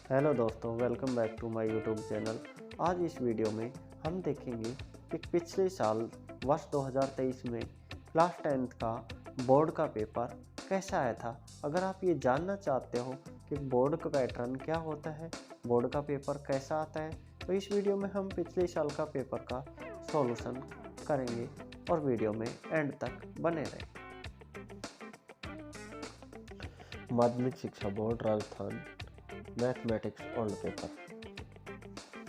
Hello दोस्तों, welcome back to my YouTube channel. आज इस वीडियो में हम देखेंगे कि पिछले साल वर्ष 2023 में क्लास 10th का बोर्ड का पेपर कैसा आया था। अगर आप ये जानना चाहते हो कि बोर्ड का पैटर्न क्या होता है, बोर्ड का पेपर कैसा आता है, तो इस वीडियो में हम पिछले साल का पेपर का सॉल्यूशन करेंगे और वीडियो में एंड तक बने रहें। माध्यमिक शिक्षा board Rajasthan mathematics old paper.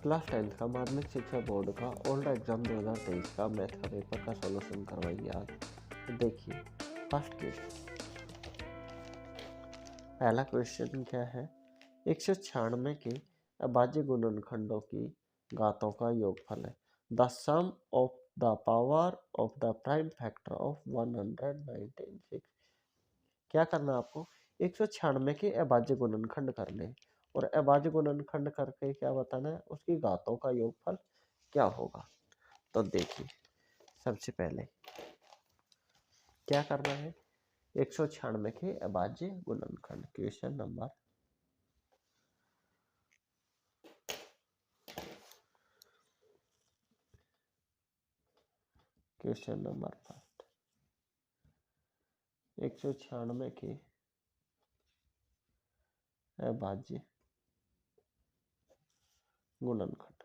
Class 10th का माध्यमिक शिक्षा बोर्ड का ओल्ड एग्जाम 2023 का मैथ का पेपर का सॉल्यूशन करवाएंगे आज। तो देखिए, फर्स्ट क्वेश्चन, पहला क्वेश्चन क्या है। 196 के अभाज्य गुणनखंडों की घातों का योगफल है। The sum of the power of the prime factor of 196। क्या करना आपको, 196 के अभाज्य गुणनखंड करने और अभाज्य गुणनखंड करके क्या बताना है, उसकी घातों का योगफल क्या होगा। तो देखिए, सबसे पहले क्या करना है, 196 के अभाज्य गुणनखंड। क्वेश्चन नंबर फर्स्ट, 196 के अभाज्य गुणनखंड।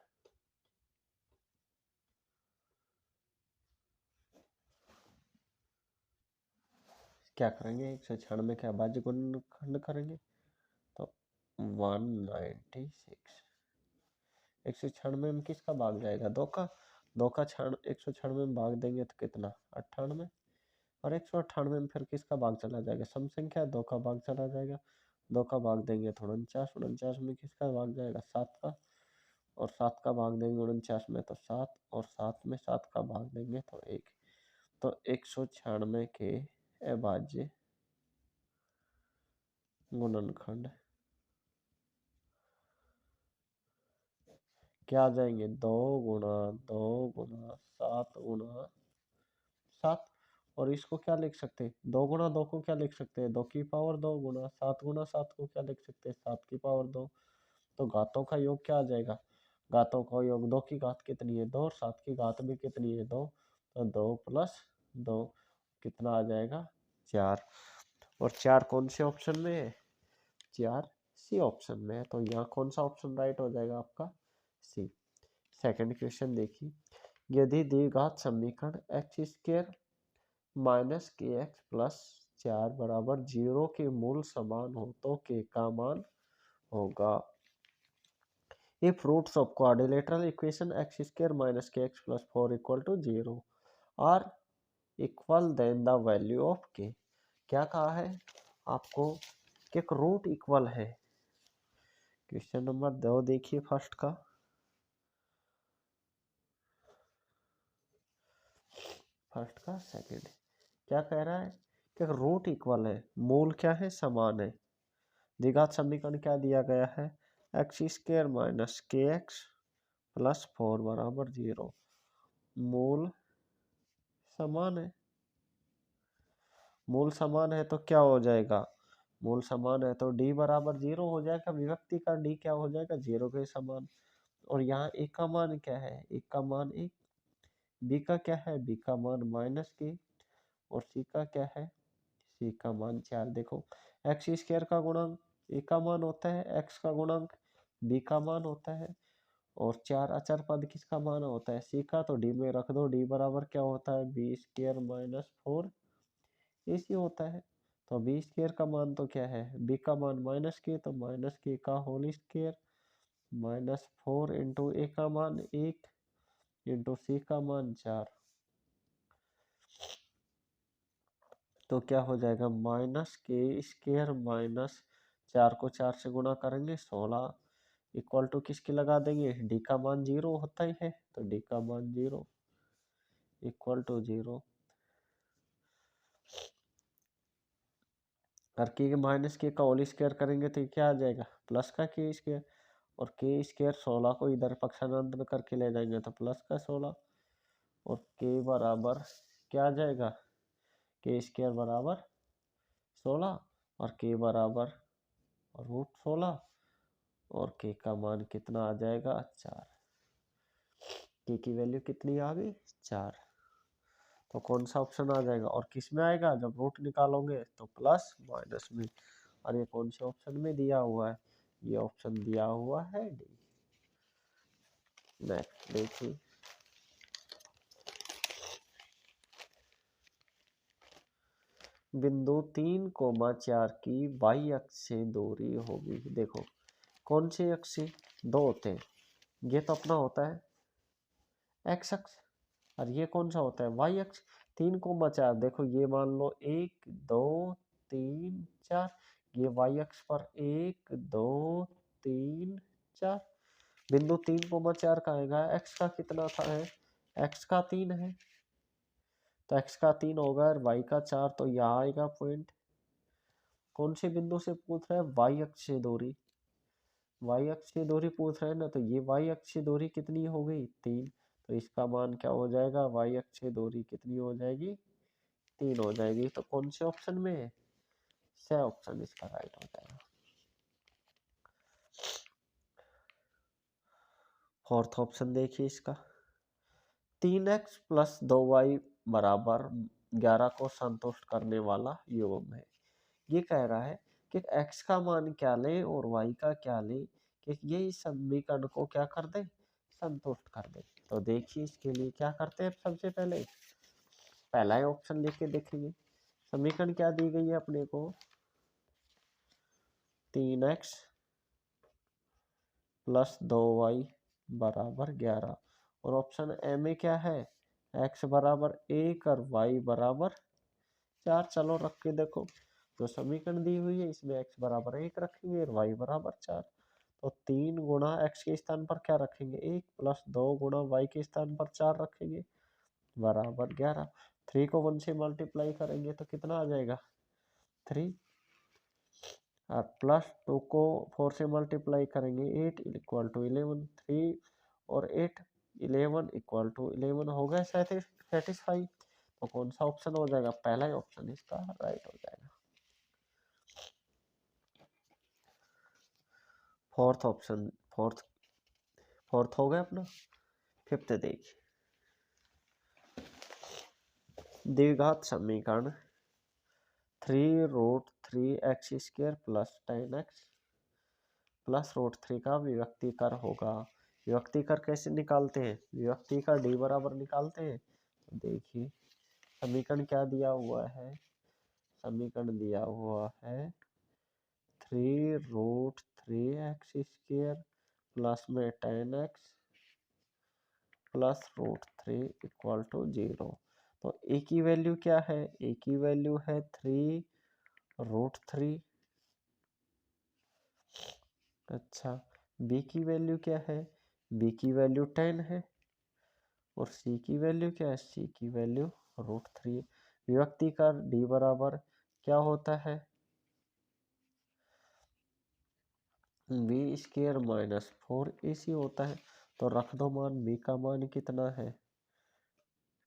क्या करेंगे, 196 के अभाज्य गुणनखंड करेंगे तो 196। 196 में किसका भाग जाएगा, दो का 196 में भाग देंगे तो कितना, 98। और 198 में फिर किसका भाग चला जाएगा, सम संख्या, दो का भाग चला जाएगा, दो का भाग देंगे तो 49। 49 में किसका भाग जाएगा, 7 का, और 7 का भाग देंगे 49 में तो 7, और 7 में 7 का भाग देंगे तो 1। तो 196 के अभाज्य गुणनखंड क्या आ जाएंगे, 2 गुणा 7 और इसको क्या लिख सकते हैं, 2 गुणा 2 को क्या लिख सकते हैं, 2 की पावर 2 गुणा 7 को क्या लिख सकते हैं, 7 की पावर 2। तो घातों का योग क्या आ जाएगा, घातों का योग 2 की घात कितनी है 2, और 7 की घात भी कितनी है 2, तो 2 + 2 कितना आ जाएगा, 4। और 4 कौन से ऑप्शन में है, 4 सी ऑप्शन में है। तो यहाँ कौन सा ऑप्शन राइट हो जाएगा आपका, सी। सेकंड क्वेश्चन देखिए, यदि द्विघात समीकरण x² माइनस kx+4 बराबर 0 के मूल समान हो तो k का मान होगा। If roots of quadrilateral equation x² minus kx+4 equal to 0 are equal, then the value of k। क्या कहा है आपको कि एक रूट इक्वल है। क्वेश्चन नंबर 2 देखिए, फर्स्ट का सेकंड क्या कह रहा है कि रूट इक्वल है, मूल क्या है, समान है। द्विघात समीकरण क्या दिया गया है, x² माइनस kx+4 बराबर 0, मूल समान है। मूल समान है तो क्या हो जाएगा, मूल समान है तो d बराबर 0 हो जाएगा, विभक्ति का d क्या हो जाएगा, 0 के समान। और यहाँ a का मान क्या है, a का मान 1, b का क्या है, b का मान -k, और c का क्या है, c का मान 4। देखो, x² का गुणांक a का मान होता है, x का गुणांक b का मान होता है, और 4 अचर पद किसका मान होता है, c का। तो d में रख दो, d बराबर क्या होता है, b² - 4 AC होता है। तो b² का मान तो क्या है, b का मान -k, तो -k का होल स्क्वायर -4 इंटू a का मान 1 इंटू c का मान 4। तो क्या हो जाएगा, -k² - 4 को 4 से गुणा करेंगे 16 इक्वल टू किसके लगा देंगे, d का मान 0 होता ही है, तो d का मान 0 इक्वल टू 0। और k का होल स्क्वायर करेंगे तो क्या आ जाएगा, प्लस का k², और k² 16 को इधर पक्षांतर करके ले जाएंगे तो प्लस का 16, और k बराबर क्या आ जाएगा, k² बराबर 16 और k बराबर √16, और के का मान कितना आ जाएगा 4। के की वैल्यू कितनी आ गई 4। तो कौन सा ऑप्शन आ जाएगा? और किस में आएगा? जब रूट निकालोगे तो प्लस माइनस में। और ये कौन से ऑप्शन में दिया हुआ है? ये ऑप्शन दिया हुआ है डी। नेक्स्ट देखिए, बिंदु 3,4 की वाई अक्ष से दूरी होगी। देखो कौन से अक्ष से? दो होते हैं। ये तो अपना होता है एक्स अक्ष, और ये कौन सा होता है? वाई अक्ष। 3,4 देखो ये मान लो 1 2 3 4, ये वाई अक्ष पर 1 2 3 4। बिंदु 3,4 का आएगा, एक्स का कितना था है? एक्स का 3 है, तो एक्स का 3 होगा और वाई का 4, तो यहाँ आएगा पॉइंट। कौन से बिंदु से पूछ रहा है? वाई अक्ष से दूरी। वाई अक्ष की दूरी पूछ रहे हैं ना, तो ये वाई अक्ष की दूरी कितनी हो गई 3। तो इसका मान क्या हो जाएगा? वाई अक्ष की दूरी कितनी हो जाएगी? 3 हो जाएगी। तो कौन से ऑप्शन में है? स ऑप्शन इसका राइट हो जाएगा। फोर्थ ऑप्शन देखिए इसका, 3x प्लस 2y बराबर 11 को संतुष्ट करने वाला योग है। ये कह रहा है कि x का मान क्या ले और y का क्या ले, कि ये इस समीकरण को क्या कर दे? संतुष्ट कर दे। तो देखिए इसके लिए क्या करते हैं, सबसे पहले पहला ही ऑप्शन लिख के देखेंगे। समीकरण क्या दी गई है अपने को? 3x प्लस 2y बराबर 11, और ऑप्शन ए में क्या है? x बराबर 1 और y बराबर 4। चलो रख के देखो, जो समीकरण दी हुई है इसमें x बराबर 1 रखेंगे और y बराबर 4। तो 3 गुणा x के स्थान पर क्या रखेंगे? 1, प्लस 2 गुणा y के स्थान पर 4 रखेंगे, बराबर 11। 3 को 1 से मल्टीप्लाई करेंगे तो कितना आ जाएगा? 3। और प्लस 2 को 4 से मल्टीप्लाई करेंगे 8 इक्वल टू 11। 3 और 8 11 इक्वल टू 11 हो गया सेटिस्फाई। तो कौन सा ऑप्शन हो जाएगा? पहला ही ऑप्शन इसका राइट हो जाएगा। फोर्थ ऑप्शन, फोर्थ हो गया अपना। फिफ्थ देखिए, द्विघात समीकरण 3√3x² प्लस 10x प्लस √3 का विभक्तिकर होगा। विभक्तिकर कैसे निकालते हैं? विभक्तिकर d बराबर निकालते हैं। तो देखिए समीकरण क्या दिया हुआ है? समीकरण दिया हुआ है 3√3x² प्लस में 10x प्लस √3 इक्वल टू 0। तो ए की वैल्यू क्या है? ए की वैल्यू है 3√3। अच्छा, बी की वैल्यू क्या है? बी की वैल्यू 10 है, और सी की वैल्यू क्या है? सी की वैल्यू √3। विभक्ति का डी बराबर क्या होता है? बी स्क्वायर माइनस 4ac होता है। तो रख दो मान, बी का मान कितना है?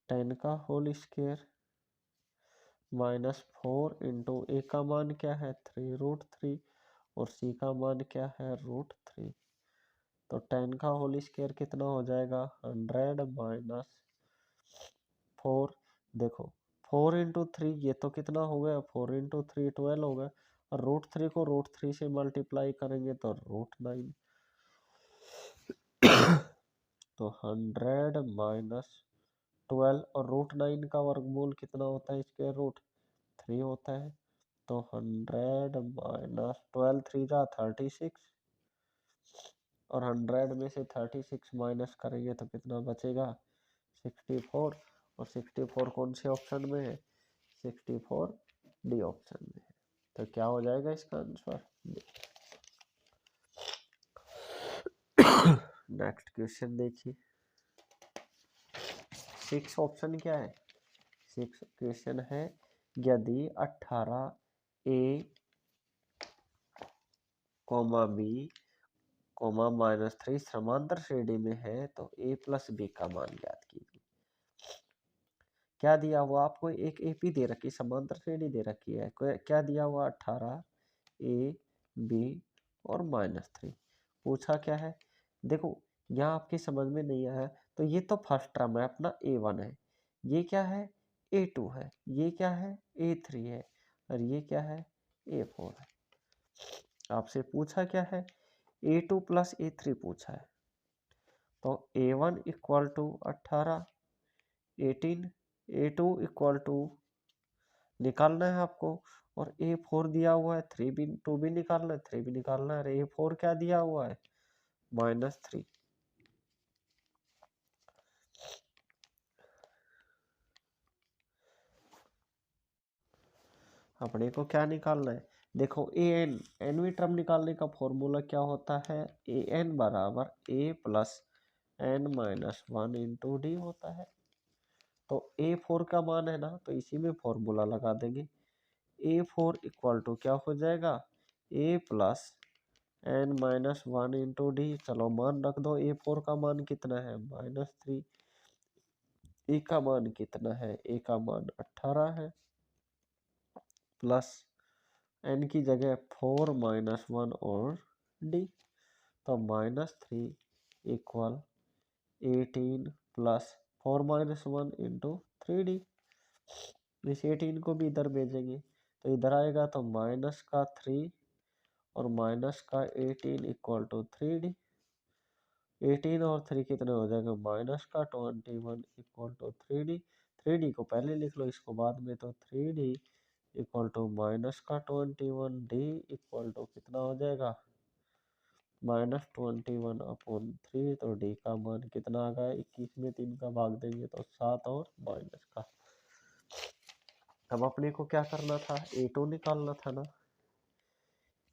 10 का होल स्क्वायर माइनस 4 इंटू ए का मान क्या है? 3√3, और सी का मान क्या है? √3। तो 10 का होल स्क्वायर कितना हो जाएगा? 100 माइनस 4। देखो 4 इंटू 3 ये तो कितना हो गया? 4 इंटू 3 12 हो गया, और √3 को √3 से मल्टीप्लाई करेंगे तो √9। तो 100 माइनस 12, और √9 का वर्गमूल कितना होता है? स्क्वायर रूट 3 होता है। तो 100 माइनस 12 3 जा 36, और 100 में से 36 माइनस करेंगे तो कितना बचेगा? 64। और 64 कौन से ऑप्शन में है? 64 डी ऑप्शन में है। तो क्या हो जाएगा इसका आंसर? नेक्स्ट क्वेश्चन देखिए, 6 ऑप्शन क्या है? 6 क्वेश्चन है, यदि 18a b -3 समांतर श्रेणी में है तो a प्लस b का मान ज्ञात कीजिए। क्या दिया हुआ आपको? एक एपी दे रखी, समांतर श्रेणी दे रखी है। क्या दिया हुआ? 18a b और -3। पूछा क्या है, देखो यहाँ आपकी समझ में नहीं आया तो ये तो फर्स्ट टर्म है अपना A1 है, ये क्या है A2 है, ये क्या है A3 है, और ये क्या है A4 है। आपसे पूछा क्या है A2 प्लस A3 पूछा है, तो A1 equal to 18 18, A2 equal to निकालना है आपको, और A4 दिया हुआ है, 3 भी 2 भी निकालना है, 3 भी निकालना है, A4 क्या दिया हुआ है -3। अपने को क्या निकालना है, देखो an nवीं टर्म निकालने का फॉर्मूला क्या होता है, an बराबर a plus n minus 1 into D होता है। तो A4 का मान है ना, तो इसी में फॉर्मूला लगा देंगे, A4 इक्वल टू क्या हो जाएगा a plus n minus 1 into D. चलो मान रख दो, A4 का मान कितना है -3, ए का मान कितना है, ए का मान 18 है, प्लस n की जगह 4 माइनस 1 और d, तो -3 equal 18 plus 4 minus 1 into 3d। इस 18 को भी इधर भेजेंगे तो इधर आएगा तो माइनस का 3 और माइनस का 18 इक्वल टू 3d। 18 और 3 कितने हो जाएगा -21 इक्वल टू 3d। 3d को पहले लिख लो, इसको बाद में, तो 3d equal to -21 d equal to कितना हो जाएगा -21/3। तो d का मान कितना आ गया 21 में 3 का भाग देंगे तो 7 और माइनस का। अब अपने को क्या करना था, A2 निकालना था ना।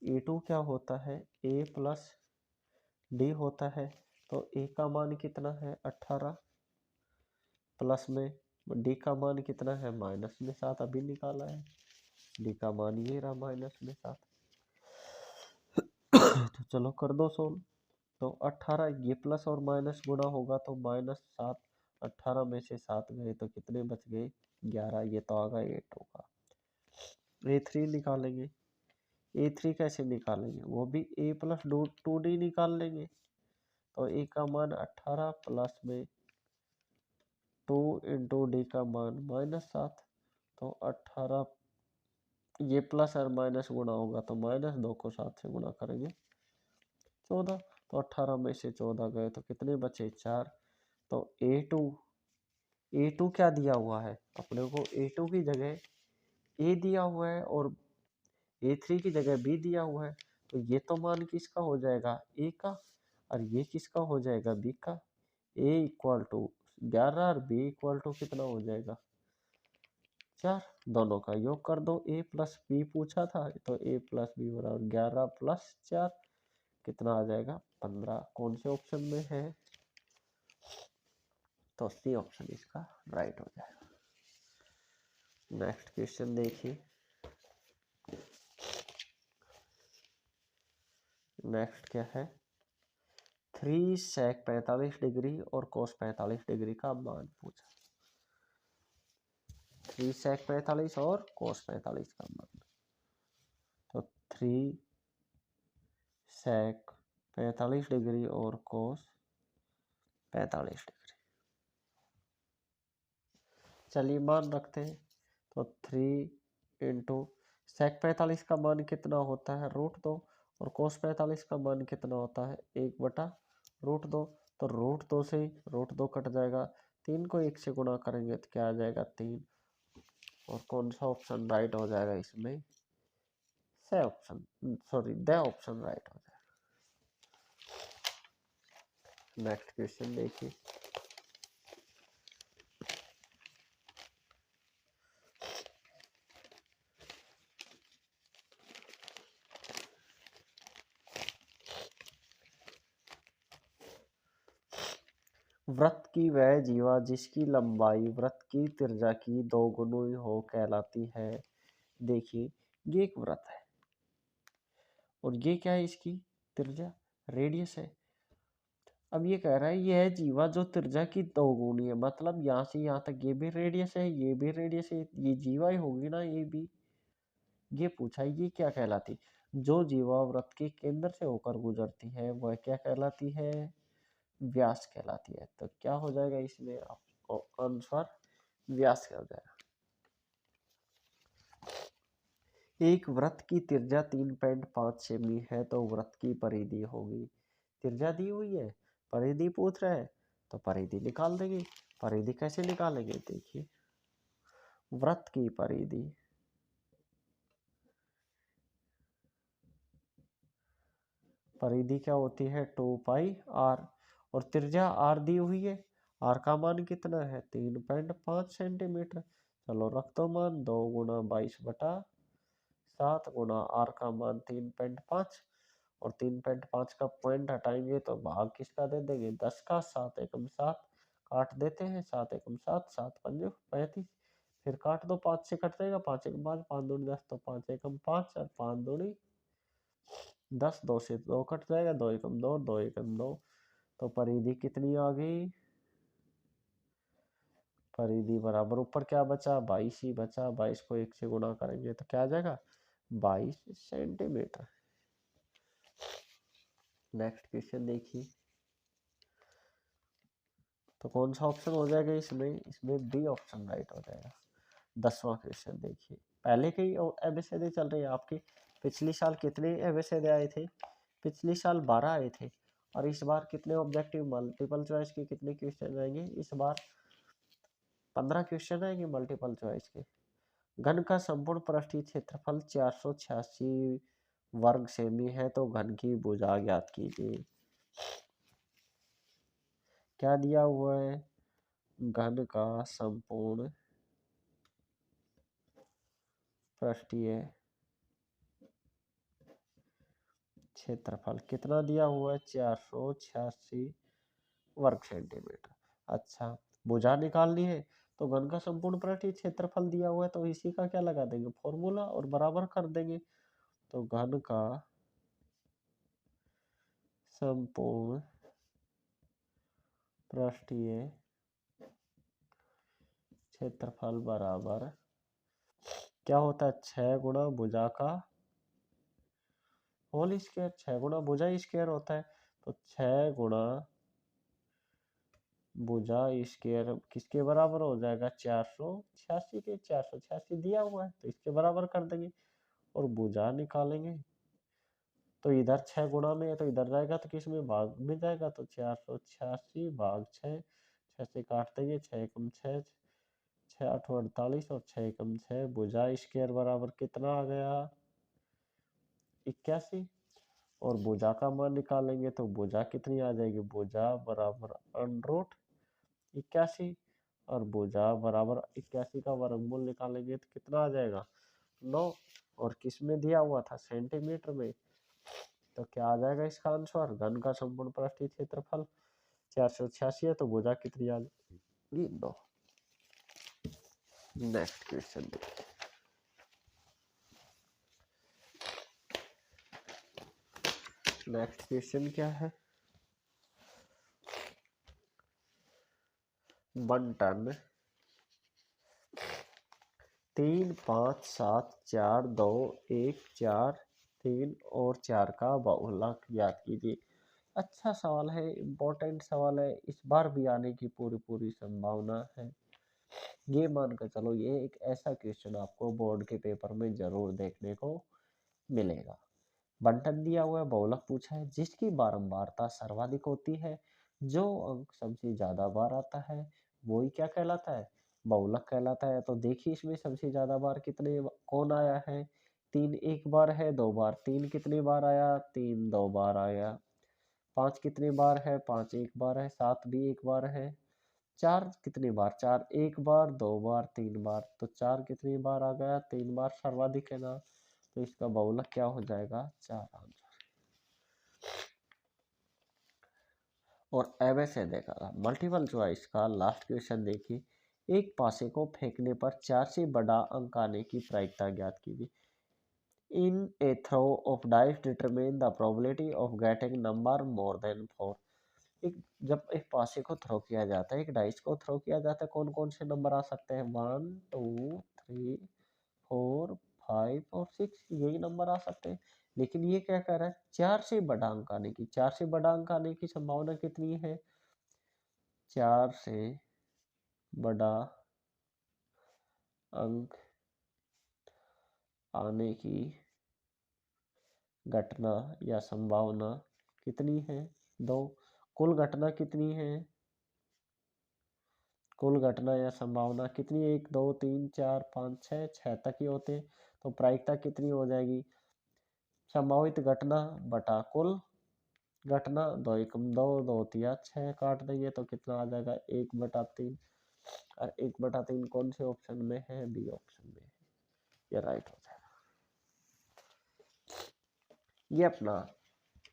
A2 क्या होता है a प्लस डी होता है, तो a का मान कितना है 18, प्लस में d का मान कितना है माइनस में 7, अभी निकाला है, d का मान ये रहा माइनस में 7। तो चलो कर दो सोल्व, तो 18 ये प्लस और माइनस गुणा होगा तो -7, 18 में से 7 गए तो कितने बच गए 11, ये तो आ गया A2 का। A3 निकालेंगे, A3 कैसे निकालेंगे, वो भी a प्लस 2d निकाल लेंगे, तो a का मान 18 प्लस में 2 इंटू डी का मान -7, तो 18 ये प्लस और माइनस गुणा होगा तो -2 को 7 से गुणा करेंगे 14, तो 18 में से 14 गए तो कितने बचे 4। तो A2 क्या दिया हुआ है अपने को, A2 की जगह A दिया हुआ है और A3 की जगह B दिया हुआ है, तो ये तो मान किसका हो जाएगा A का, और ये किसका हो जाएगा B का। A इक्वल टू 11 और B इक्वल टू कितना हो जाएगा 4, दोनों का योग कर दो, A प्लस बी पूछा था तो A प्लस बी बराबर 11 प्लस 4 कितना आ जाएगा 15। कौन से ऑप्शन में है, तो सी ऑप्शन इसका राइट हो जाएगा। नेक्स्ट क्वेश्चन देखिए, नेक्स्ट क्या है, 3 sec 45 डिग्री और cos 45 डिग्री का मान पूछा। 3 sec 45 और cos 45 का मान, तो 3 sec 45 डिग्री और cos 45 डिग्री, चलिए मान रखते हैं, तो 3 इंटू sec 45 का मान कितना होता है √2 और cos 45 का मान कितना होता है 1/√2, तो √2 से √2 कट जाएगा, 3 को 1 से गुणा करेंगे तो क्या आ जाएगा 3, और कौन सा ऑप्शन राइट हो जाएगा इसमें, द ऑप्शन राइट हो जाएगा। नेक्स्ट क्वेश्चन देखिए, वृत्त की वह जीवा जिसकी लंबाई वृत्त की त्रिज्या की 2 गुनी हो कहलाती है। देखिए ये एक वृत्त है और ये क्या है इसकी त्रिज्या रेडियस है। अब ये कह रहा है यह जीवा जो त्रिज्या की 2 गुनी है, मतलब यहाँ से यहाँ तक ये भी रेडियस है, ये भी रेडियस है, ये जीवा ही होगी ना ये भी। ये पूछा है ये क्या कहलाती, जो जीवा वृत्त के केंद्र से होकर गुजरती है वह क्या कहलाती है? व्यास कहलाती है। तो क्या हो जाएगा इसमें आपको आंसर व्यास क्या हो जाएगा। एक वृत्त की त्रिज्या 3.5 सेमी है तो वृत्त की परिधि होगी। त्रिज्या दी हुई है, परिधि पूछ रहा है, तो परिधि निकाल देंगे। परिधि कैसे निकालेंगे? देखिए, वृत्त की परिधि क्या होती है? 2πr। और त्रिज्या r दी हुई है, r का मान कितना है? 3.5 सेंटीमीटर। चलो रख दो मान, 2 गुना 22/7 गुना r का मान 3.5, और 3.5 का पॉइंट हटाएंगे तो भाग किसका दे देंगे? 10 का। 7 एकम 7 काट देते हैं, 7 एकम 7, 7 पंजे 35, फिर काट दो, 5 से कट जाएगा, 5 एकम 5, 5 दूनी 10, तो 5 एकम 5 और 5 दूनी 10, 2 से 2 कट जाएगा, 2 एकम 2, 2 एकम 2। तो परिधि कितनी आ गई? परिधि बराबर ऊपर क्या बचा? 22 ही बचा। 22 को 1 से गुणा करेंगे तो क्या आ जाएगा? 22 सेंटीमीटर। नेक्स्ट क्वेश्चन देखिए, तो कौन सा ऑप्शन हो जाएगा इसमें? इसमें बी ऑप्शन राइट हो जाएगा। 10वां क्वेश्चन देखिए, पहले के एबीसीडी चल रही है आपकी। पिछले साल कितने एबीसीडी आए थे? पिछले साल 12 आए थे। और इस बार कितने ऑब्जेक्टिव मल्टीपल चॉइस के कितने क्वेश्चन आएंगे? इस बार 15 क्वेश्चन आएंगे मल्टीपल चॉइस के। घन का संपूर्ण पृष्ठीय क्षेत्रफल 486 वर्ग सेमी है तो घन की भुजा ज्ञात कीजिए। क्या दिया हुआ है? घन का संपूर्ण पृष्ठीय क्षेत्रफल कितना दिया हुआ है? 486 वर्ग सेंटीमीटर। अच्छा, भुजा निकालनी है तो घन का संपूर्ण पृष्ठीय क्षेत्रफल दिया हुआ है तो इसी का क्या लगा देंगे? फॉर्मूला, और बराबर कर देंगे। तो घन का संपूर्ण पृष्ठीय क्षेत्रफल बराबर क्या होता है? 6 गुणा भुजा का होल स्क्वायर। 6 गुणा भुजा स्क्वायर होता है, तो 6 गुणा भुजा स्क्वायर किसके बराबर हो जाएगा? 486 के। 486 दिया हुआ है तो इसके बराबर कर देंगे, और भुजा निकालेंगे तो इधर 6 गुणा में है तो इधर जाएगा तो किस में? भाग में जाएगा। तो 486 भाग 6, 6 से काट देंगे, 6 एकम 6, 6 8 48 और 6 एकम 6। भुजा स्क्वायर बराबर कितना आ गया? 81। और भुजा का मान निकालेंगे तो भुजा कितनी आ जाएगी? भुजा बराबर √ 81, और भुजा बराबर 81 का वर्गमूल निकालेंगे तो कितना आ जाएगा? 9। और किस में दिया हुआ था? सेंटीमीटर में। तो क्या आ जाएगा इसका आंसर? घन का संपूर्ण पृष्ठीय क्षेत्रफल 486 है तो भुजा कितनी आ जाएगी? 9। नेक्स्ट क्वेश्चन देखिए, नेक्स्ट क्वेश्चन क्या है? 1 टन 3 5 7 4 2 1 4 3 और 4 का बहुलक ज्ञात कीजिए। अच्छा सवाल है, इम्पोर्टेंट सवाल है, इस बार भी आने की पूरी संभावना है। ये मानकर चलो, ये एक ऐसा क्वेश्चन आपको बोर्ड के पेपर में जरूर देखने को मिलेगा। बंटन दिया हुआ है, बहुलक पूछा है, जिसकी बारंबारता सर्वाधिक होती है, जो अंक सबसे ज्यादा बार आता है वही क्या कहलाता है? बहुलक कहलाता है। तो देखिए इसमें सबसे ज्यादा बार कितने कौन आया है? 3 एक बार है, 2 बार। 3 कितनी बार आया? 3 2 बार आया। 5 कितनी बार है? 5 एक बार है। 7 भी एक बार है। 4 कितनी बार? 4 एक बार, 2 बार, 3 बार। तो 4 कितनी बार आ गया? 3 बार सर्वाधिक है ना, तो इसका बहुलक क्या हो जाएगा? 4 आंसर। और अब ऐसे देखा मल्टीपल चॉइस का लास्ट क्वेश्चन देखिए, एक पासे को फेंकने पर 4 से बड़ा अंक आने की प्रायिकता ज्ञात कीजिए। In a throw of dice determine the probability of getting number more than 4। जब एक पासे को थ्रो किया जाता है, एक डाइस को थ्रो किया जाता है, कौन कौन से नंबर आ सकते हैं? 1 2 3 4 5 और 6, यही नंबर आ सकते हैं। लेकिन ये क्या कह रहा है, 4 से बड़ा अंक आने की, 4 से बड़ा अंक आने की संभावना कितनी है, 4 से बड़ा अंक आने की घटना या संभावना कितनी है, 2। कुल घटना कितनी है, कुल घटना या संभावना कितनी, 1 2 3 4 5 6, 6 तक ही होते हैं। तो प्रायिकता कितनी हो जाएगी, संभावित घटना बटा कुल घटना, 2 एकम 2, 2 तिया 6 काट देंगे तो कितना आ जाएगा, 1/3। और 1/3 कौन से ऑप्शन में है, बी ऑप्शन में है, ये राइट हो जाएगा। ये अपना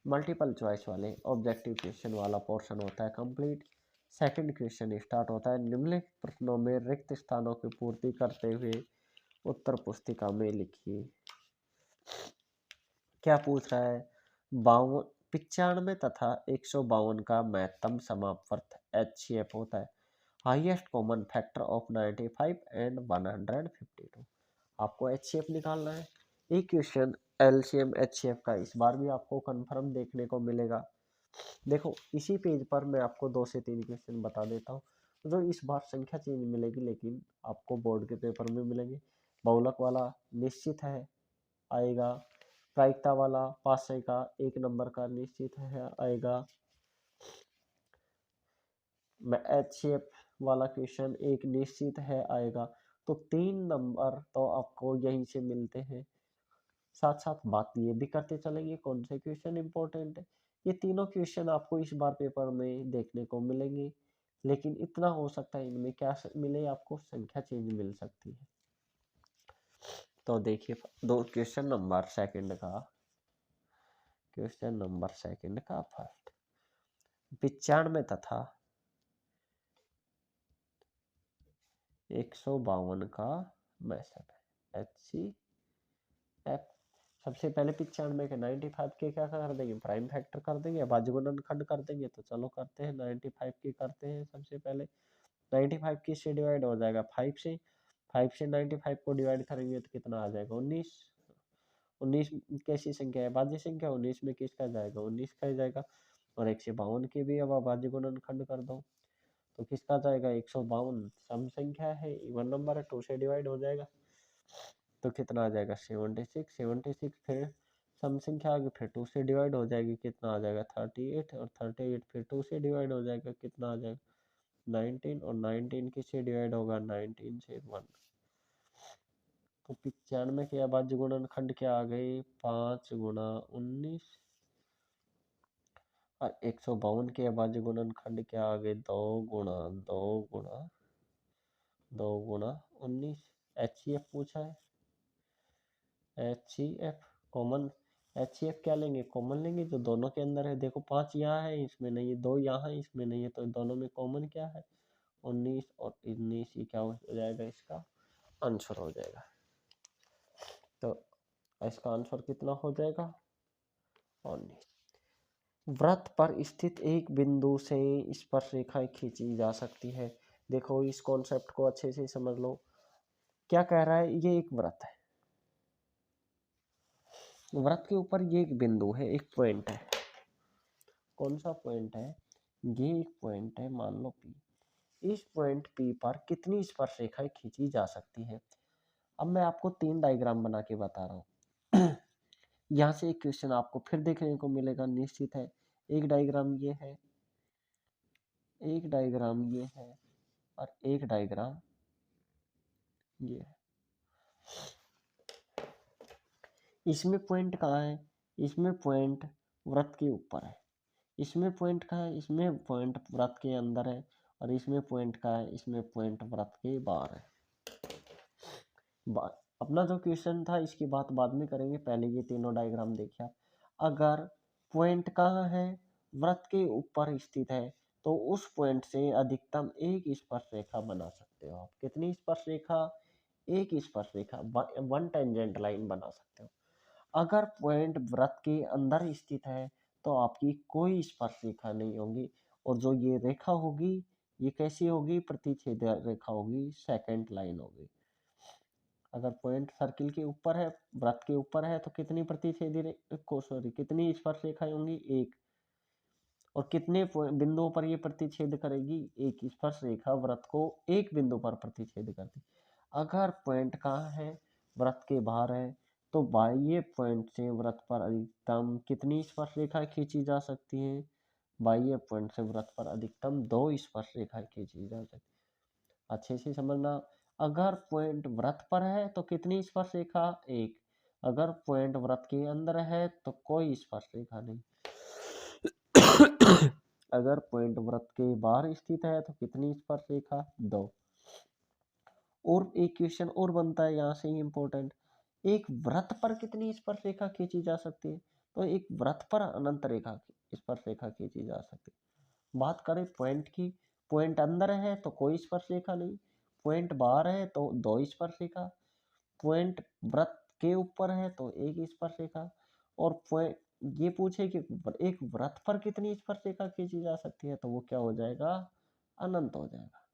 मल्टीपल चॉइस वाले ऑब्जेक्टिव क्वेश्चन वाला पोर्शन होता है कंप्लीट। सेकंड क्वेश्चन स्टार्ट होता है, निम्नलिखित प्रश्नों में रिक्त स्थानों की पूर्ति करते हुए उत्तर पुस्तिका में लिखिए। क्या पूछ रहा है, 95 तथा 152 का महत्तम समापवर्त HCF होता है, highest common factor of 95 and 152। आपको HCF निकालना है। एक क्वेश्चन LCM HCF का इस बार भी आपको कंफर्म देखने को मिलेगा। देखो इसी पेज पर मैं आपको 2 से 3 क्वेश्चन बता देता हूँ जो इस बार संख्या चेंज मिलेगी, लेकिन आपको बोर्ड के पेपर में मिलेंगे। बहुलक वाला निश्चित है आएगा, प्रायिकता वाला 500 का 1 नंबर का निश्चित है आएगा, HCF वाला क्वेश्चन एक निश्चित है आएगा। तो 3 नंबर तो आपको यहीं से मिलते हैं। साथ साथ बात ये भी करते चलेंगे कौन से क्वेश्चन इंपॉर्टेंट है। ये तीनों क्वेश्चन आपको इस बार पेपर में देखने को मिलेंगे, लेकिन इतना हो सकता है इनमें क्या मिले, आपको संख्या चेंज मिल सकती है। तो देखिए दो क्वेश्चन नंबर सेकंड का फर्स्ट, 95 तथा 152 का मैसेज है HCF। सबसे पहले 95 के 95 के क्या कर देंगे, प्राइम फैक्टर कर देंगे, बाजू गुणनखंड कर देंगे। तो चलो करते हैं, 95 की करते हैं। सबसे पहले 95 किस से डिवाइड हो जाएगा, 5 से। 5 से 95 को डिवाइड करेंगे तो कितना आ जाएगा, 19। 19 कैसी संख्या है, भाज्य संख्या, 19 में किसका जाएगा, 19 का ही जाएगा। और 152 की भी अब भाज्य गुणनखंड कर दो तो किसका जाएगा, 152 सम संख्या है, इवन नंबर है, 2 से डिवाइड हो जाएगा तो कितना आ जाएगा, 76। 76 फिर सम संख्या आगे फिर 2 से डिवाइड हो जाएगी, कितना आ जाएगा, 38। और 38 फिर 2 से डिवाइड हो जाएगा, कितना आ जाएगा, 19। और 19 किससे डिवाइड होगा, 19 से 1। तो 95 के अभाज्य गुणनखंड क्या आ गए, 5 गुणा 19। और 152 के अभाज्य गुणनखंड क्या आ गए, 2 गुणा 19। HCF पूछा है, HCF कॉमन, HCF क्या लेंगे, कॉमन लेंगे जो दोनों के अंदर है। देखो 5 यहाँ है इसमें नहीं है, 2 यहाँ है इसमें नहीं है, तो दोनों में कॉमन क्या है, 19। और 19 ही क्या हो जाएगा, इसका आंसर हो जाएगा। तो इसका आंसर कितना हो जाएगा, 19। वृत्त पर स्थित एक बिंदु से स्पर्शरेखाएं खींची जा सकती है। देखो इस कॉन्सेप्ट को अच्छे से समझ लो। क्या कह रहा है, ये एक वृत्त है, वृत्त के ऊपर ये एक बिंदु है, एक पॉइंट है। कौन सा पॉइंट है, ये एक पॉइंट है, मान लो P। इस पॉइंट P पर कितनी स्पर्शरेखाएं खींची जा सकती है। अब मैं आपको 3 डायग्राम बना के बता रहा हूँ। यहाँ से एक क्वेश्चन आपको फिर देखने को मिलेगा निश्चित है। एक डायग्राम ये है, एक डायग्राम ये है, और एक डायग्राम ये है। इसमें पॉइंट कहाँ है, इसमें पॉइंट वृत्त के ऊपर है। इसमें पॉइंट कहाँ है, इसमें पॉइंट वृत्त के अंदर है। और इसमें पॉइंट कहाँ है, इसमें पॉइंट वृत्त के बाहर है। अपना जो क्वेश्चन था इसकी बात बाद में करेंगे, पहले ये तीनों डायग्राम देखिए। अगर पॉइंट कहाँ है, वृत्त के ऊपर स्थित है, तो उस पॉइंट से अधिकतम एक स्पर्श रेखा बना सकते हो आप। कितनी स्पर्श रेखा, एक स्पर्श रेखा, 1 टेंजेंट लाइन बना सकते हो। अगर पॉइंट वृत्त के अंदर स्थित है तो आपकी कोई स्पर्श रेखा नहीं होगी, और जो ये रेखा होगी ये कैसी होगी, प्रतिच्छेद रेखा होगी, सेकंड लाइन होगी। अगर पॉइंट सर्किल के ऊपर है, वृत्त के ऊपर है, तो कितनी कितनी स्पर्श रेखाएं होंगी? एक। और कितने बिंदुओं पर ये प्रतिच्छेद करेगी? एक स्पर्श रेखा वृत्त को एक बिंदु पर प्रतिच्छेद करती। अगर पॉइंट कहाँ है? वृत्त के बाहर है, तो बाह्य पॉइंट से वृत्त पर अधिकतम कितनी स्पर्श रेखाएं खींची जा सकती हैं? बाह्य पॉइंट से वृत्त पर अधिकतम 2 स्पर्श रेखाएं खींची जा सकती। अच्छे से समझना। अगर पॉइंट वृत्त पर है तो कितनी स्पर्श रेखा? एक। अगर पॉइंट वृत्त के अंदर है तो कोई स्पर्श रेखा नहीं। अगर पॉइंट वृत्त के बाहर स्थित है तो कितनी स्पर्श रेखा? 2। और एक क्वेश्चन और बनता है यहाँ से ही इम्पोर्टेंट, एक वृत्त पर कितनी स्पर्श रेखा खींची जा सकती है? तो एक वृत्त पर अनंत रेखा स्पर्श रेखा खींची जा सकती है। बात करें पॉइंट की, पॉइंट अंदर है तो कोई स्पर्श रेखा नहीं, पॉइंट बाहर है तो 2 स्पर्श रेखा, पॉइंट वृत्त के ऊपर है तो 1 स्पर्श रेखा, और पॉइंट ये पूछे कि एक वृत्त पर कितनी स्पर्श रेखा खींची जा सकती है, तो वो क्या हो जाएगा? अनंत हो जाएगा।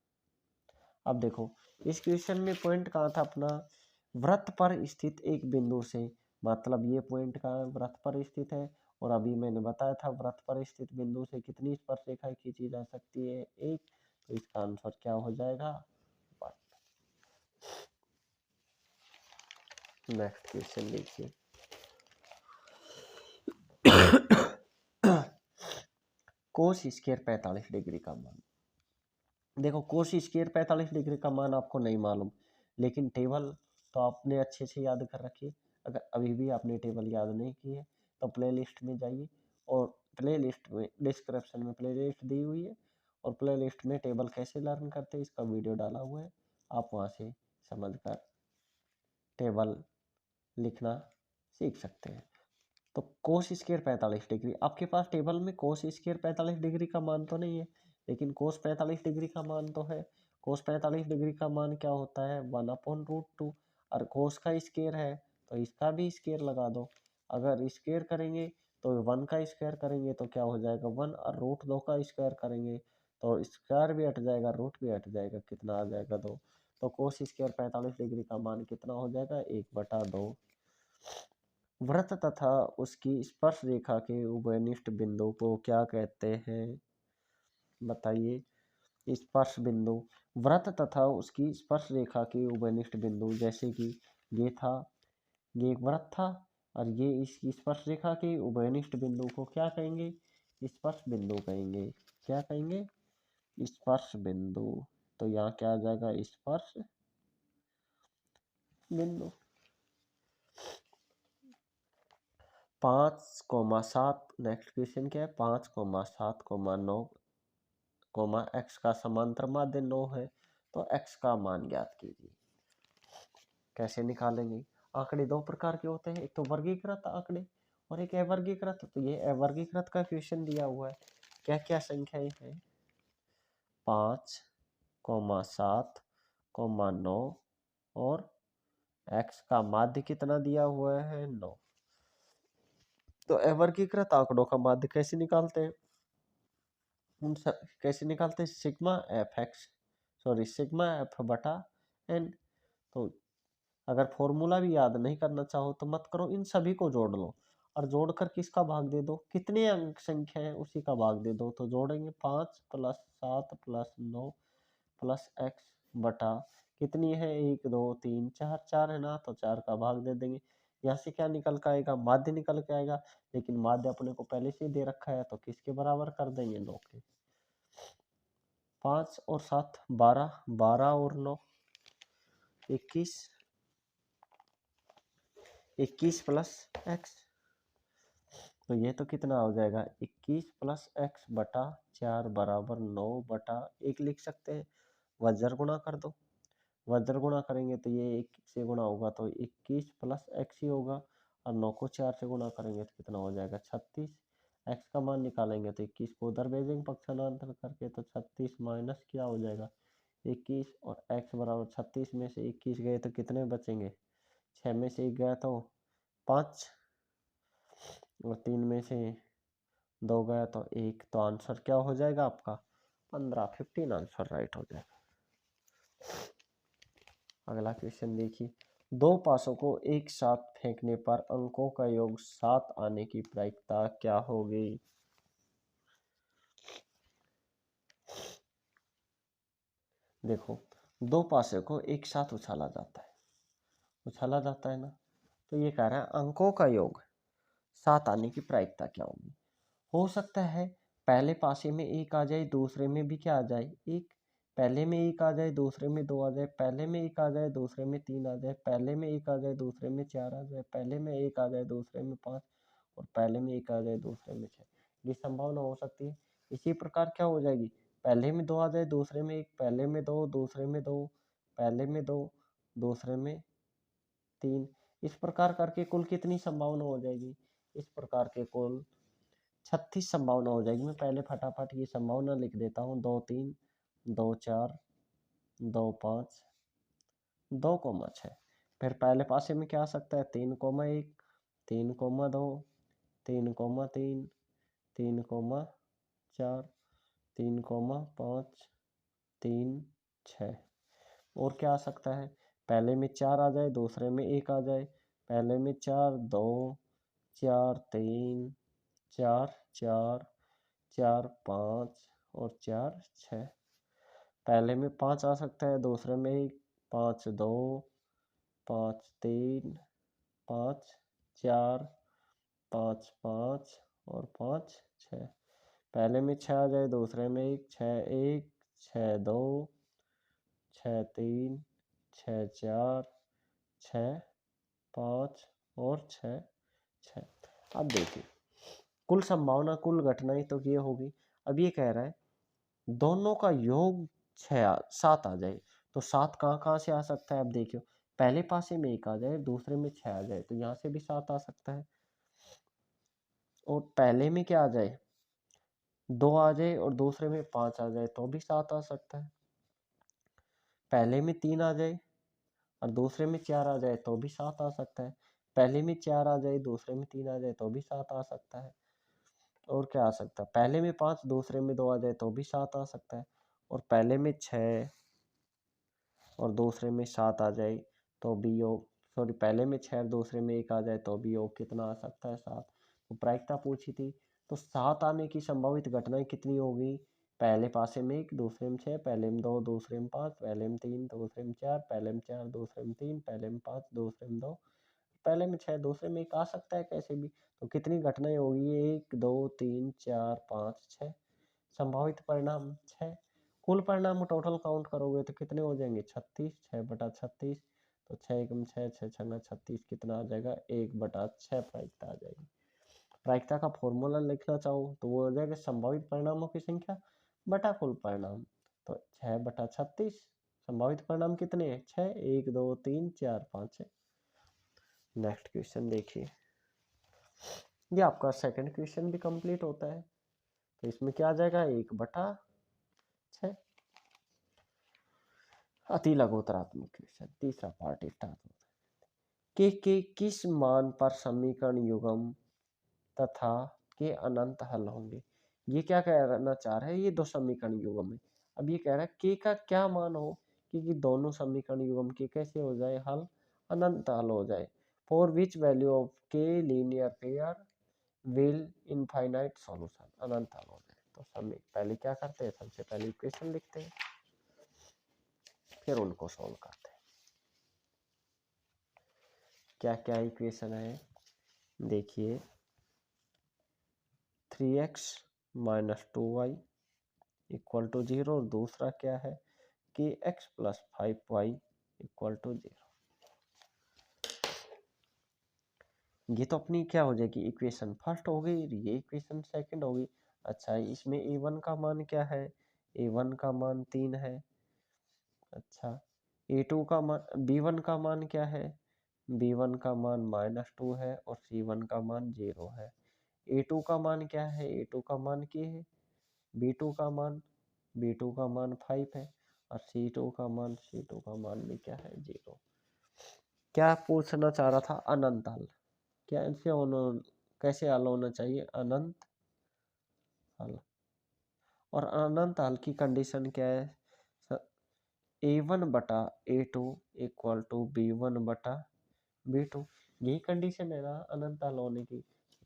अब देखो इस क्वेश्चन में पॉइंट कहाँ था अपना? वृत्त पर स्थित एक बिंदु से, मतलब ये पॉइंट कहाँ है? वृत्त पर स्थित है। और अभी मैंने बताया था वृत्त पर स्थित बिंदु से कितनी स्पर्श रेखाएं खींची जा सकती है? एक। तो इसका आंसर क्या हो जाएगा? नेक्स्ट क्वेश्चन देखिए। कोस स्क्वायर 45 डिग्री का मान। देखो कोस स्क्वायर 45 डिग्री का मान आपको नहीं मालूम, लेकिन टेबल तो आपने अच्छे से याद कर रखी है। अगर अभी भी आपने टेबल याद नहीं की है तो प्ले लिस्ट में जाइए, और प्ले लिस्ट में डिस्क्रिप्शन में प्ले लिस्ट दी हुई है, और प्ले लिस्ट में टेबल कैसे लर्न करते हैं इसका वीडियो डाला हुआ है, आप वहाँ से समझ कर टेबल लिखना सीख सकते हैं। तो कोस स्क्वायर 45 डिग्री, आपके पास टेबल में कोस स्क्वायर 45 डिग्री का मान तो नहीं है, लेकिन कोस 45 डिग्री का मान तो है। कोस 45 डिग्री का मान क्या होता है? 1/√2। और कोस का स्क्वायर है तो इसका भी स्क्वायर लगा दो। अगर स्क्वायर करेंगे तो 1 का स्क्वायर करेंगे तो क्या हो जाएगा? 1। और √2 का स्क्वायर करेंगे तो स्क्वायर भी हट जाएगा, रूट भी हट जाएगा, कितना आ जाएगा? 2। तो कोस स्क्वायर 45 डिग्री का मान कितना हो जाएगा? 1/2। वृत्त तथा उसकी स्पर्श रेखा के उभयनिष्ठ बिंदु को क्या कहते हैं? बताइए। स्पर्श बिंदु, वृत्त तथा उसकी स्पर्श रेखा के उभयनिष्ठ बिंदु, जैसे कि ये एक वृत्त था और ये इसकी स्पर्श रेखा के उभयनिष्ठ बिंदु को क्या कहेंगे? स्पर्श बिंदु कहेंगे। क्या कहेंगे? स्पर्श बिंदु। तो यहाँ क्या आ जाएगा? स्पर्श बिंदु। 5,7। नेक्स्ट क्वेश्चन क्या है? 5,7,9, x का समांतर माध्य 9 है, तो x का मान ज्ञात कीजिए। कैसे निकालेंगे? आंकड़े 2 प्रकार के होते हैं, एक तो वर्गीकृत आंकड़े और एक अवर्गीकृत। तो ये अवर्गीकृत का क्वेश्चन दिया हुआ है। क्या क्या संख्याएं हैं? 5,7,9 और x का माध्य कितना दिया हुआ है? 9। तो अवर्गीकृत आंकड़ों का माध्य कैसे निकालते हैं? कैसे निकालते हैं? सिग्मा एफ बटा एन। तो अगर फॉर्मूला भी याद नहीं करना चाहो तो मत करो, इन सभी को जोड़ लो और जोड़कर किसका भाग दे दो? कितने अंक संख्या है उसी का भाग दे दो। तो जोड़ेंगे 5 + 7 + 9 + x बटा कितनी है? 1 2 3 4, 4 है ना, तो 4 का भाग दे देंगे। यहाँ से क्या निकल के आएगा? माध्य निकल के आएगा, लेकिन माध्य अपने को पहले से ही दे रखा है, तो किसके बराबर कर देंगे? 9 के। 5 और 7 12, 12 और 9 21, 21 + x। तो ये तो कितना हो जाएगा? 21 + x बटा 4 बराबर 9 बटा 1 लिख सकते हैं। वज्र गुणा कर दो, वज्र गुणा करेंगे तो ये 1 से गुणा होगा तो 21 + x ही होगा, और 9 को 4 से गुणा करेंगे तो कितना हो जाएगा? 36। x का मान निकालेंगे तो 21 को उधर भेजेंगे पक्षांतर करके, तो 36 माइनस क्या हो जाएगा? 21, और x बराबर 36 में से 21 गए तो कितने बचेंगे? 6 में से 1 गया तो 5, और 3 में से 2 गया तो 1। तो आंसर क्या हो जाएगा आपका? 15 आंसर राइट हो जाएगा। अगला क्वेश्चन देखिए। दो पासों को एक साथ फेंकने पर अंकों का योग 7 आने की प्रायिकता क्या होगी? देखो, दो पासे को एक साथ उछाला जाता है ना, तो ये कह रहा है अंकों का योग 7 आने की प्रायिकता क्या होगी? हो सकता है पहले पासे में एक आ जाए, दूसरे में भी क्या आ जाए, एक। पहले में एक आ जाए, दूसरे में दो आ जाए, पहले में एक आ जाए, दूसरे में तीन आ जाए, पहले में एक आ जाए, दूसरे में चार आ जाए, पहले में एक आ जाए, दूसरे में पाँच, और पहले में एक आ जाए, दूसरे में छः। ये संभावना हो सकती है। इसी प्रकार क्या हो जाएगी, पहले में दो आ जाए, दूसरे में एक, पहले में दो, दूसरे में दो, पहले में दो, दूसरे में तीन। इस प्रकार करके कुल कितनी संभावना हो जाएगी? इस प्रकार के कुल 36 संभावना हो जाएगी। मैं पहले फटाफट ये संभावना लिख देता हूँ। 2 3, 2 4, 2 5, 2,6। फिर पहले पासे में क्या आ सकता है, 3,1, 3,2, 3,3, 3,4, 3,5, 3, 6। और क्या आ सकता है, पहले में चार आ जाए, दूसरे में एक आ जाए, पहले में चार, दो, चार, तीन, चार, चार, चार, पाँच, और चार, छः। पहले में पाँच आ सकता है, दूसरे में एक, पाँच, दो, पाँच, तीन, पाँच, चार, पाँच, पाँच, और पाँच, छः। पहले में छः आ जाए, दूसरे में एक, छः, छः, दो, छः, तीन, छः, चार, छः, पाँच, और छः, छः। अब देखिए, कुल संभावना, कुल घटनाएं तो ये होगी। अब ये कह रहा है दोनों का योग 7 आ जाए, तो 7 कहाँ कहाँ से आ सकता है? अब देखियो, पहले पासे में एक आ जाए, दूसरे में 6 आ जाए, तो यहाँ से भी 7 आ सकता है। और पहले में क्या आ जाए, 2 आ जाए, और दूसरे में 5 आ जाए, तो भी 7 आ सकता है। पहले में 3 आ जाए और दूसरे में 4 आ जाए, तो भी 7 आ सकता है। पहले में 4 आ जाए, दूसरे में 3 आ जाए, तो भी 7 आ सकता है। और क्या आ सकता है, पहले में 5, दूसरे में 2 आ जाए, तो भी 7 आ सकता है। और पहले में 6 और दूसरे में 7 आ जाए, तो भी योग, सॉरी, पहले में 6 और दूसरे में 1 आ जाए, तो भी योग कितना आ सकता है, 7। तो प्रायिकता पूछी थी, तो 7 आने की संभावित घटनाएं कितनी होगी? पहले पासे में 1, दूसरे में 6, पहले में 2, दूसरे में 5, पहले में 3, दूसरे में 4, पहले में 4, दूसरे में 3, पहले में 5, दूसरे में 2, पहले में 6, दूसरे में 1 आ सकता है कैसे भी। तो कितनी घटनाएं होगी, 1 2 3 4 5 6। संभावित परिणाम 6। कुल परिणाम टोटल काउंट करोगे तो कितने हो जाएंगे, 36, 6/36। तो 6 एकम 6, 6 छंगा 36, कितना आ जाएगा, 1/6 प्रायिकता आ जाएगी। प्रायिकता का फॉर्मूला लिखना चाहो तो वो हो जाएगा संभावित परिणामों की संख्या बटा कुल परिणाम। तो 6/36, संभावित परिणाम कितने हैं, 6, 1 2 3 4 5 है। नेक्स्ट क्वेश्चन देखिए, ये आपका सेकंड क्वेश्चन भी कंप्लीट होता है। तो इसमें क्या आ जाएगा, 1/6। अति लघुतरात्मक क्वेश्चन, तीसरा पार्ट स्टार्ट होता है के किस मान पर समीकरण युग्म तथा के अनंत हल होंगे। ये क्या कहना चाह रहा है, ये दो समीकरण युग्म है। अब ये कह रहा है के का क्या मान हो कि दोनों समीकरण युग्म के कैसे हो जाए हल, अनंत हल हो जाए। For which value of K linear pair will infinite solution, अनंत हल हो जाए। तो पहले क्या करते हैं, सबसे पहले इक्वेशन लिखते हैं, फिर उनको सोल्व करते हैं। क्या क्या इक्वेशन है, देखिए, 3x minus 2y equal to 0, और दूसरा क्या है कि x plus 5y equal to 0। ये तो अपनी क्या हो जाएगी, इक्वेशन फर्स्ट हो गई, ये इक्वेशन सेकंड होगी। अच्छा, इसमें a1 का मान क्या है, a1 का मान 3 है। अच्छा, a2 का मान, b1 का मान क्या है, b1 का मान -2 है, और c1 का मान 0 है। a2 का मान क्या है, a2 का मान k है, b2 का मान, b2 का मान 5 है, और c2 का मान भी क्या है, 0। क्या पूछना चाह रहा था, अनंत हल कैसे होना, कैसे हल होना चाहिए, अनंत हल। और अनंत हल की कंडीशन क्या है, A1 बटा A2 इक्वल टू B1 बटा B2, यही कंडीशन है ना अनंत हल होने की।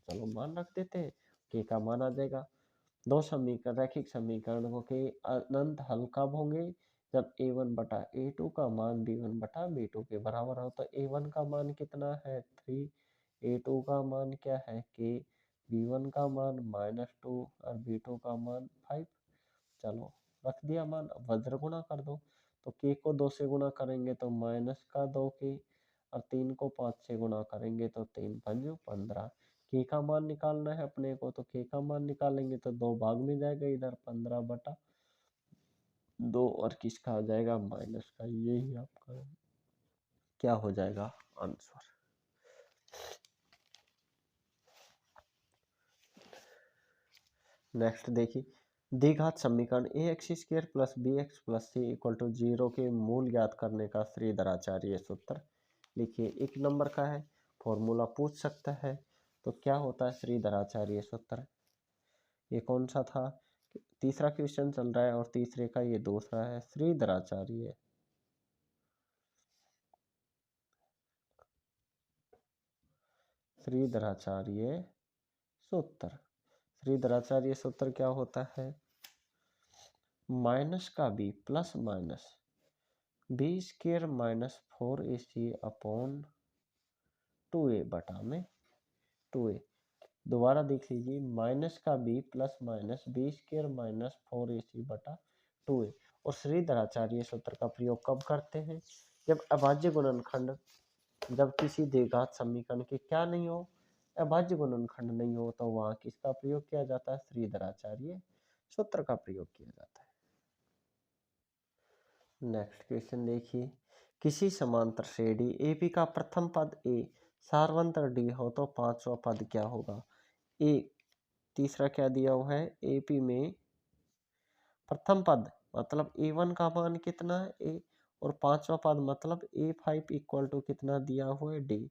चलो मान रख देते हैं, के का मान आ जाएगा। दो समीकरण, रैखिक समीकरणों के अनंत हल कब होंगे? जब A1 बटा A2 का मान B1 बटा B2 के बराबर हो। तो A1 का मान कितना है 3, A2 का मान क्या है K, B1 का मान -2 और B2 का मान 5। चलो रख दिया मान, अब वज्र गुणा कर दो। तो K को 2 से गुणा करेंगे तो -2K, और 3 को 5 से गुणा करेंगे तो 3 पंजे 15। K का मान निकालना है अपने को, तो K का मान निकालेंगे तो 2 भाग में जाएगा, इधर 15 बटा 2 और किसका आ जाएगा माइनस का। यही आपका क्या हो जाएगा आंसर। नेक्स्ट देखिए, द्विघात समीकरण ax² plus bx plus c equal to 0 के मूल ज्ञात करने का श्रीधराचार्य सूत्र लिखिए। एक नंबर का है, फॉर्मूला पूछ सकता है। तो क्या होता है श्रीधराचार्य सूत्र? ये कौन सा था? तीसरा क्वेश्चन चल रहा है और तीसरे का ये दूसरा है। श्रीधराचार्य श्रीधराचार्य सूत्र, श्रीधराचार्य सूत्र क्या होता है? माइनस का b plus minus B² minus 4AC upon 2A बटा में 2A। दोबारा देख लीजिए, माइनस का b plus minus B² minus 4AC बटा 2A। और श्रीधराचार्य सूत्र का प्रयोग कब करते हैं? जब अभाज्य गुणनखंड, जब किसी द्विघात समीकरण के क्या नहीं हो, अभाज्य गुणनखंड नहीं हो, तो वहां किसका प्रयोग किया जाता है? श्रीधराचार्य सूत्र का प्रयोग किया जाता है। नेक्स्ट क्वेश्चन देखिए, किसी समांतर श्रेणी AB का प्रथम पद A सार्वंतर D हो तो पांचवा पद क्या होगा? A, तीसरा क्या दिया हुआ है AP में प्रथम पद मतलब A1 का मान कितना है A, और पांचवा पद मतलब A5 इक्वल टू कितना दिया हुआ है D।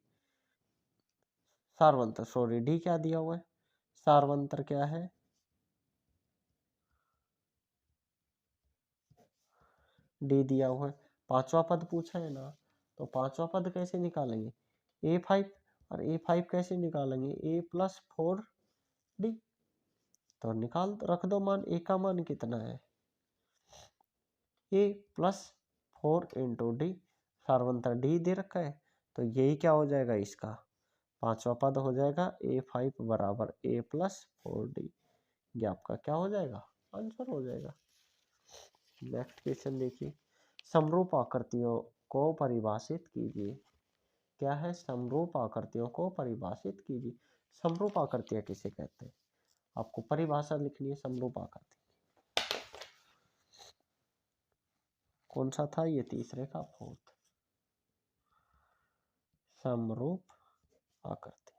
सार्वंतर, सॉरी D क्या दिया हुआ है, सार्वंतर क्या है D दिया हुआ है। पांचवा पद पूछा है ना, तो पांचवा पद कैसे निकालेंगे? A5, और A5 कैसे निकालेंगे? A+4D। तो निकाल रख दो मान, A का मान कितना है A+4 इंटू D, सार्वंतर D दे रखा है। तो यही क्या हो जाएगा इसका पांचवा पद हो जाएगा A5 बराबर A+4D। ये आपका क्या हो जाएगा आंसर हो जाएगा। नेक्स्ट क्वेश्चन देखिए, समरूप आकृतियों को परिभाषित कीजिए। क्या है? समरूप आकृतियों को परिभाषित कीजिए। समरूप आकृतियां किसे कहते हैं? आपको परिभाषा लिखनी है समरूप आकृति। कौन सा था ये? तीसरे का फोर्थ। समरूप आकृति,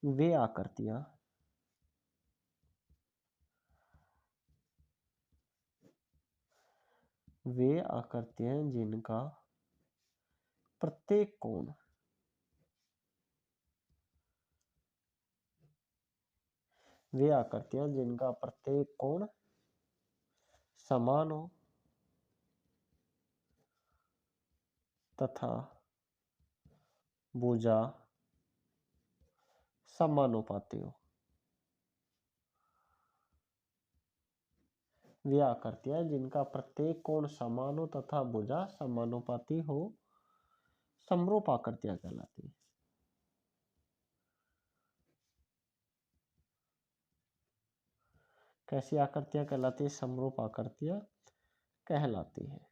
वे आकृतियां जिनका प्रत्येक कोण समान हो तथा भुजा समानुपाती हो। वे आकृतियां जिनका प्रत्येक कोण समान हो तथा भुजा समानुपाती हो, समरूप आकृतियां कहलाती है। कैसी आकृतियां कहलाती है? समरूप आकृतियां कहलाती है।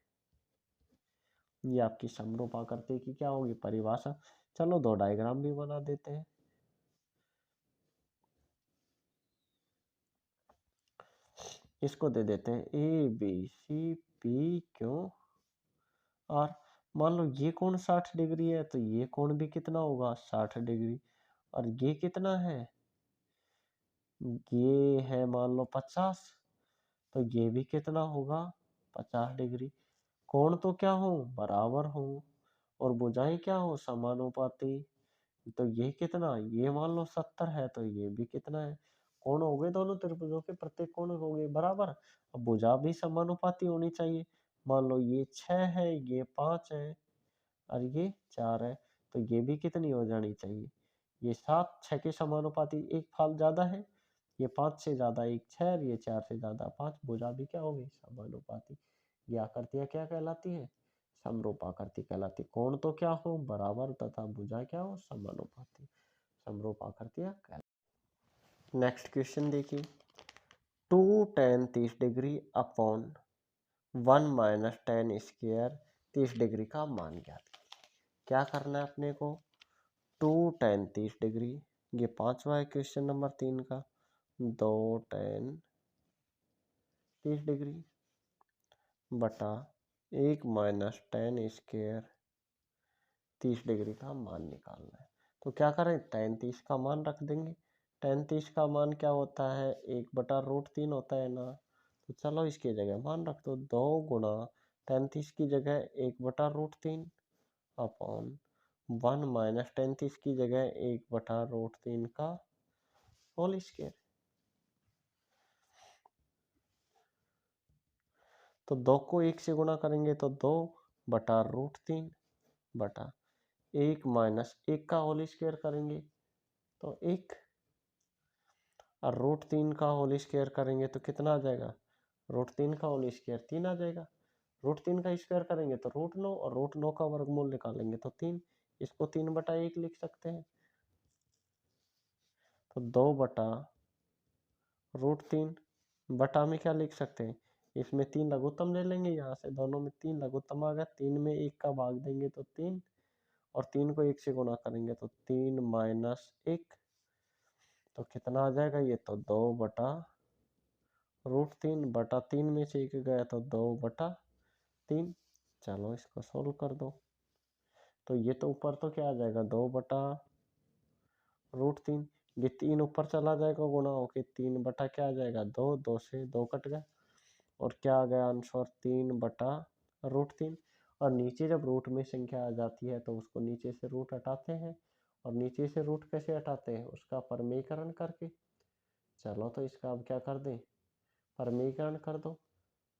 ये आपकी समरूप आकृति की क्या होगी परिभाषा। चलो दो डायग्राम भी बना देते हैं। इसको दे देते हैं ABCPQ और मान लो ये कोण 60 डिग्री है, तो ये कोण भी कितना होगा 60 डिग्री। और ये कितना है? ये है मान लो 50, तो ये भी कितना होगा 50 डिग्री। कोण तो क्या हो बराबर हो, और भुजाएं क्या हो समानुपाती। तो ये कितना, ये मान लो 70 है, तो ये भी कितना है, कोण हो गए दोनों त्रिभुजों के, प्रत्येक कोण हो गए बराबर। अब भुजा भी समानुपाती होनी चाहिए। मान लो ये 6 है, ये 5 है और ये 4 है, तो ये भी कितनी हो जानी चाहिए, ये 7 6 के समानुपाती, एक फाल ज्यादा है, ये 5 से ज्यादा एक 6 और ये 4 से ज्यादा 5, भुजा भी क्या हो गई, समानुपाती। ये आकृतियां क्या कहलाती है, समरूप आकृति कहलाती। कोण तो क्या हो, बराबर, तथा भुजा क्या हो, समानुपाती, समरूप आकृतियां कहलाती। नेक्स्ट क्वेश्चन देखिए, 2 tan 30 degree upon 1 minus tan square 30 degree का मान ज्ञात कीजिए। क्या करना है अपने को, 2 tan 30 डिग्री, ये 5वां है क्वेश्चन नंबर 3 का, 2 tan 30 डिग्री बटा 1 माइनस tan स्क्वायर 30 डिग्री का मान निकालना है। तो क्या करें, tan 30 का मान रख देंगे। tan 30 का मान क्या होता है, 1/√3 होता है ना, तो चलो इसकी जगह मान रख दो, 2 गुणा tan 30 की जगह 1/√3 अपॉन 1 माइनस tan 30 की जगह 1/√3 का होल स्क्वायर। तो 2 को 1 से गुणा करेंगे तो 2/√3 बटा 1 माइनस 1 का होल स्क्वायर करेंगे तो 1, और √3 का होल स्क्वायर करेंगे तो कितना आ जाएगा, √3 का होल स्क्वायर 3 आ जाएगा। √3 का स्क्वायर करेंगे तो √9, और √9 का वर्गमूल निकालेंगे तो 3, इसको 3/1 लिख सकते हैं। तो 2/√3 बटा में क्या लिख सकते हैं, इसमें 3 लघुत्तम ले लेंगे, यहाँ से दोनों में 3 लघुत्तम आ गया, 3 में 1 का भाग देंगे तो 3, और 3 को 1 से गुणा करेंगे तो 3 माइनस 1, तो कितना आ जाएगा, ये तो 2/√3 बटा 3 में से 1 गया तो 2/3। चलो इसको सोल्व कर दो, तो ये तो ऊपर तो क्या आ जाएगा, 2/√3, ये 3 ऊपर चला जाएगा गुणा होके, 3 बटा क्या आ जाएगा, 2, 2 से 2 कट गया, और क्या आ गया आंसर, 3/√3। और नीचे जब रूट में संख्या आ जाती है तो उसको नीचे से रूट हटाते हैं, और नीचे से रूट कैसे हटाते हैं, उसका परमीकरण करके। चलो तो इसका अब क्या कर दें, परमीकरण कर दो।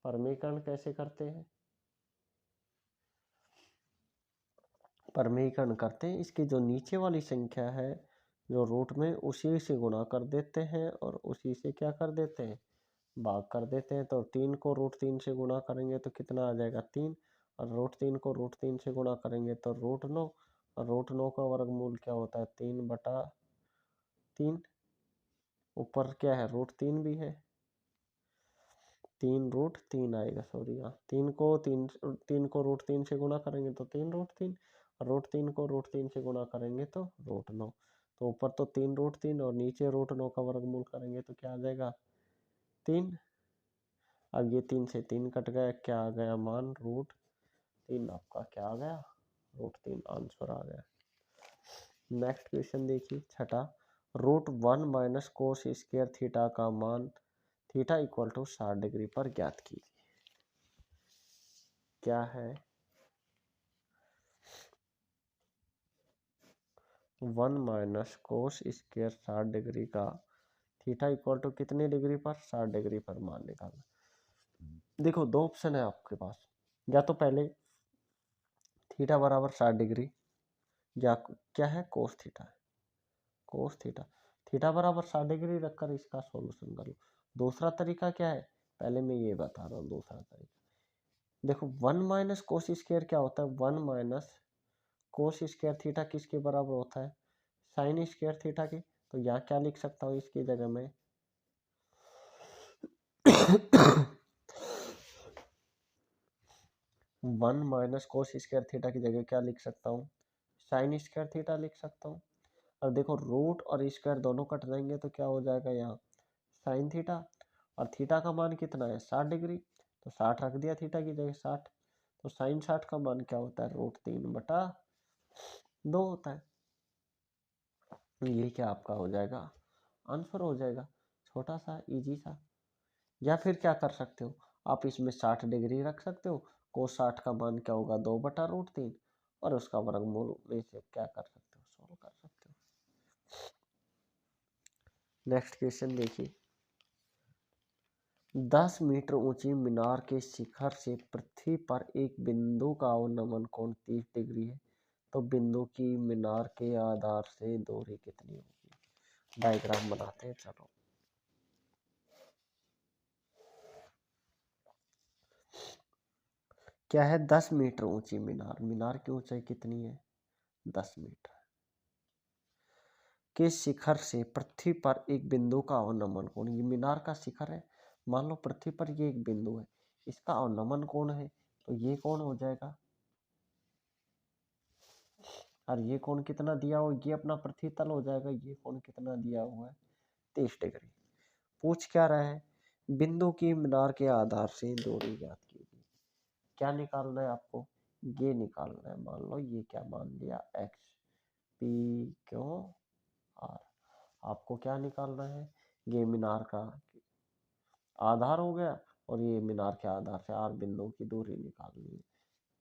परमीकरण कैसे करते हैं, परमीकरण करते हैं, इसकी जो नीचे वाली संख्या है जो रूट में, उसी से गुणा कर देते हैं और उसी से क्या कर देते हैं, भाग कर देते हैं। तो 3 को √3 से गुणा करेंगे तो कितना आ जाएगा, 3, और √3 को √3 से गुणा करेंगे तो √9, और √9 का वर्गमूल क्या होता है, 3/3, ऊपर क्या है, √3 भी है, 3√3 आएगा, सॉरी, हाँ, 3 को √3 से गुणा करेंगे तो 3√3, और √3 को √3 से गुणा करेंगे तो √9। तो ऊपर तो 3√3 और नीचे √9 का वर्गमूल करेंगे तो क्या आ जाएगा, 3। अब ये 3 से 3 कट गया, क्या आ गया मान, √3, आपका क्या आ गया, √3 आंसर आ गया। नेक्स्ट क्वेश्चन देखिए, छठा, √1 माइनस कोस स्क्वायर थीटा का मान थीटा इक्वल टू 60 डिग्री पर ज्ञात कीजिए। क्या है, 1 माइनस कोस स्क्वायर 60 डिग्री का थीटा इक्वल टू कितने डिग्री पर, 60 डिग्री पर मान निकालना। देखो दो ऑप्शन है आपके पास, या तो पहले थीटा बराबर 60 डिग्री, या क्या है, कोस थीटा है, कोस थीटा, थीटा बराबर 60 डिग्री रखकर इसका सॉल्यूशन कर लो। दूसरा तरीका क्या है, पहले मैं ये बता रहा हूँ दूसरा तरीका। देखो 1 माइनस कोस स्क्वायर क्या होता है, 1 माइनस कोस स्क्वायर थीटा किसके बराबर होता है, साइन स्क्वायर थीटा के। तो यहाँ क्या लिख सकता हूँ इसकी जगह में 1 माइनस कोस स्क्वायर थीटा की जगह क्या लिख सकता हूँ, साइन स्क्वायर थीटा लिख सकता हूँ। अब देखो रूट और स्क्वायर दोनों कट जाएंगे तो क्या हो जाएगा, यहाँ साइन थीटा, और थीटा का मान कितना है, 60 डिग्री, तो 60 रख दिया थीटा की जगह 60, तो साइन 60 का मान क्या होता है, √3/2 होता है। ये क्या आपका हो जाएगा, आंसर हो जाएगा, छोटा सा इजी सा। या फिर क्या कर सकते हो, आप इसमें 60 डिग्री रख सकते हो, कोस 60 का मान क्या होगा, 2/√3, और उसका वर्गमूल में से क्या कर सकते हो, सोल्व कर सकते हो। नेक्स्ट क्वेश्चन देखिए, 10 मीटर ऊंची मीनार के शिखर से पृथ्वी पर एक बिंदु का अवनमन कोण 30 डिग्री है, तो बिंदु की मीनार के आधार से दूरी कितनी होगी। डायग्राम बनाते हैं। चलो क्या है, 10 मीटर ऊंची मीनार, मीनार की ऊंचाई कितनी है, 10 मीटर के शिखर से पृथ्वी पर एक बिंदु का अवनमन कोण, ये मीनार का शिखर है, मान लो पृथ्वी पर ये एक बिंदु है, इसका अवनमन कोण है, तो ये कोण हो जाएगा, और ये कोण कितना दिया हो, ये अपना पृथ्वी तल हो जाएगा, ये कोण कितना दिया हुआ है, 30 डिग्री। पूछ क्या रहा है, बिंदु की मीनार के आधार से दूरी ज्ञात कीजिए। क्या निकालना है आपको, ये निकालना है। मान लो ये क्या मान लिया, एक्स, पी क्यों आर। आपको क्या निकालना है, ये मीनार का आधार हो गया, और ये मीनार के आधार से आर बिंदु की दूरी निकालनी है।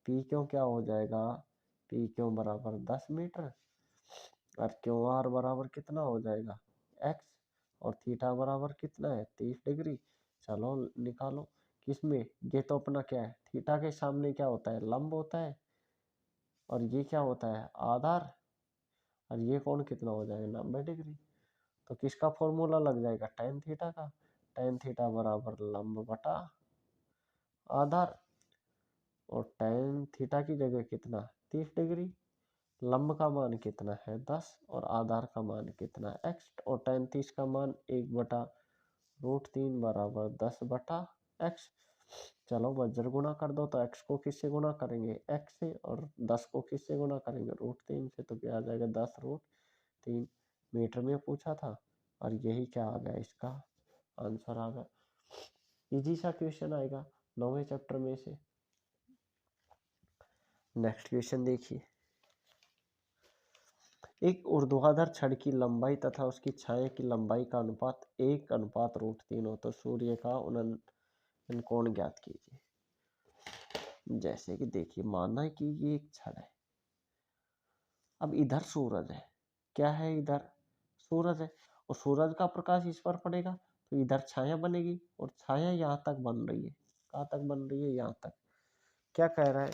पी क्यों क्या हो जाएगा, पी क्यों बराबर 10 मीटर, और क्यों आर बराबर कितना हो जाएगा, एक्स, और थीटा बराबर कितना है, 30 डिग्री। चलो निकालो, किसमें, ये तो अपना क्या है, थीटा के सामने क्या होता है, लंब होता है, और ये क्या होता है, आधार, और ये कोण कितना हो जाएगा, 90 डिग्री। तो किसका फॉर्मूला लग जाएगा, tan थीटा का, tan थीटा बराबर लंब बटा आधार, और tan थीटा की जगह कितना, 30 डिग्री, लंब का मान कितना है 10, और आधार का मान कितना है x, और tan 30 का मान 1/√3 बराबर 10 बटा x। चलो वज्र गुणा कर दो, तो x को किससे गुणा करेंगे, x से, और 10 को किससे गुणा करेंगे, √3 से, तो क्या आ जाएगा 10√3 मीटर में पूछा था, और यही क्या आ गया, इसका आंसर आ गया। इजी सा क्वेश्चन आएगा 9वें चैप्टर में से। नेक्स्ट क्वेश्चन देखिए, एक ऊर्ध्वाधर छड़ की लंबाई तथा उसकी छाया की लंबाई का अनुपात 1:√3 हो, तो सूर्य का उन्नयन कोण ज्ञात कीजिए। जैसे कि देखिए, माना है कि ये एक छड़ है, अब इधर सूरज है, क्या है, इधर सूरज है, और सूरज का प्रकाश इस पर पड़ेगा, तो इधर छाया बनेगी, और छाया यहाँ तक बन रही है, कहाँ तक बन रही है, यहाँ तक। क्या कह रहा है,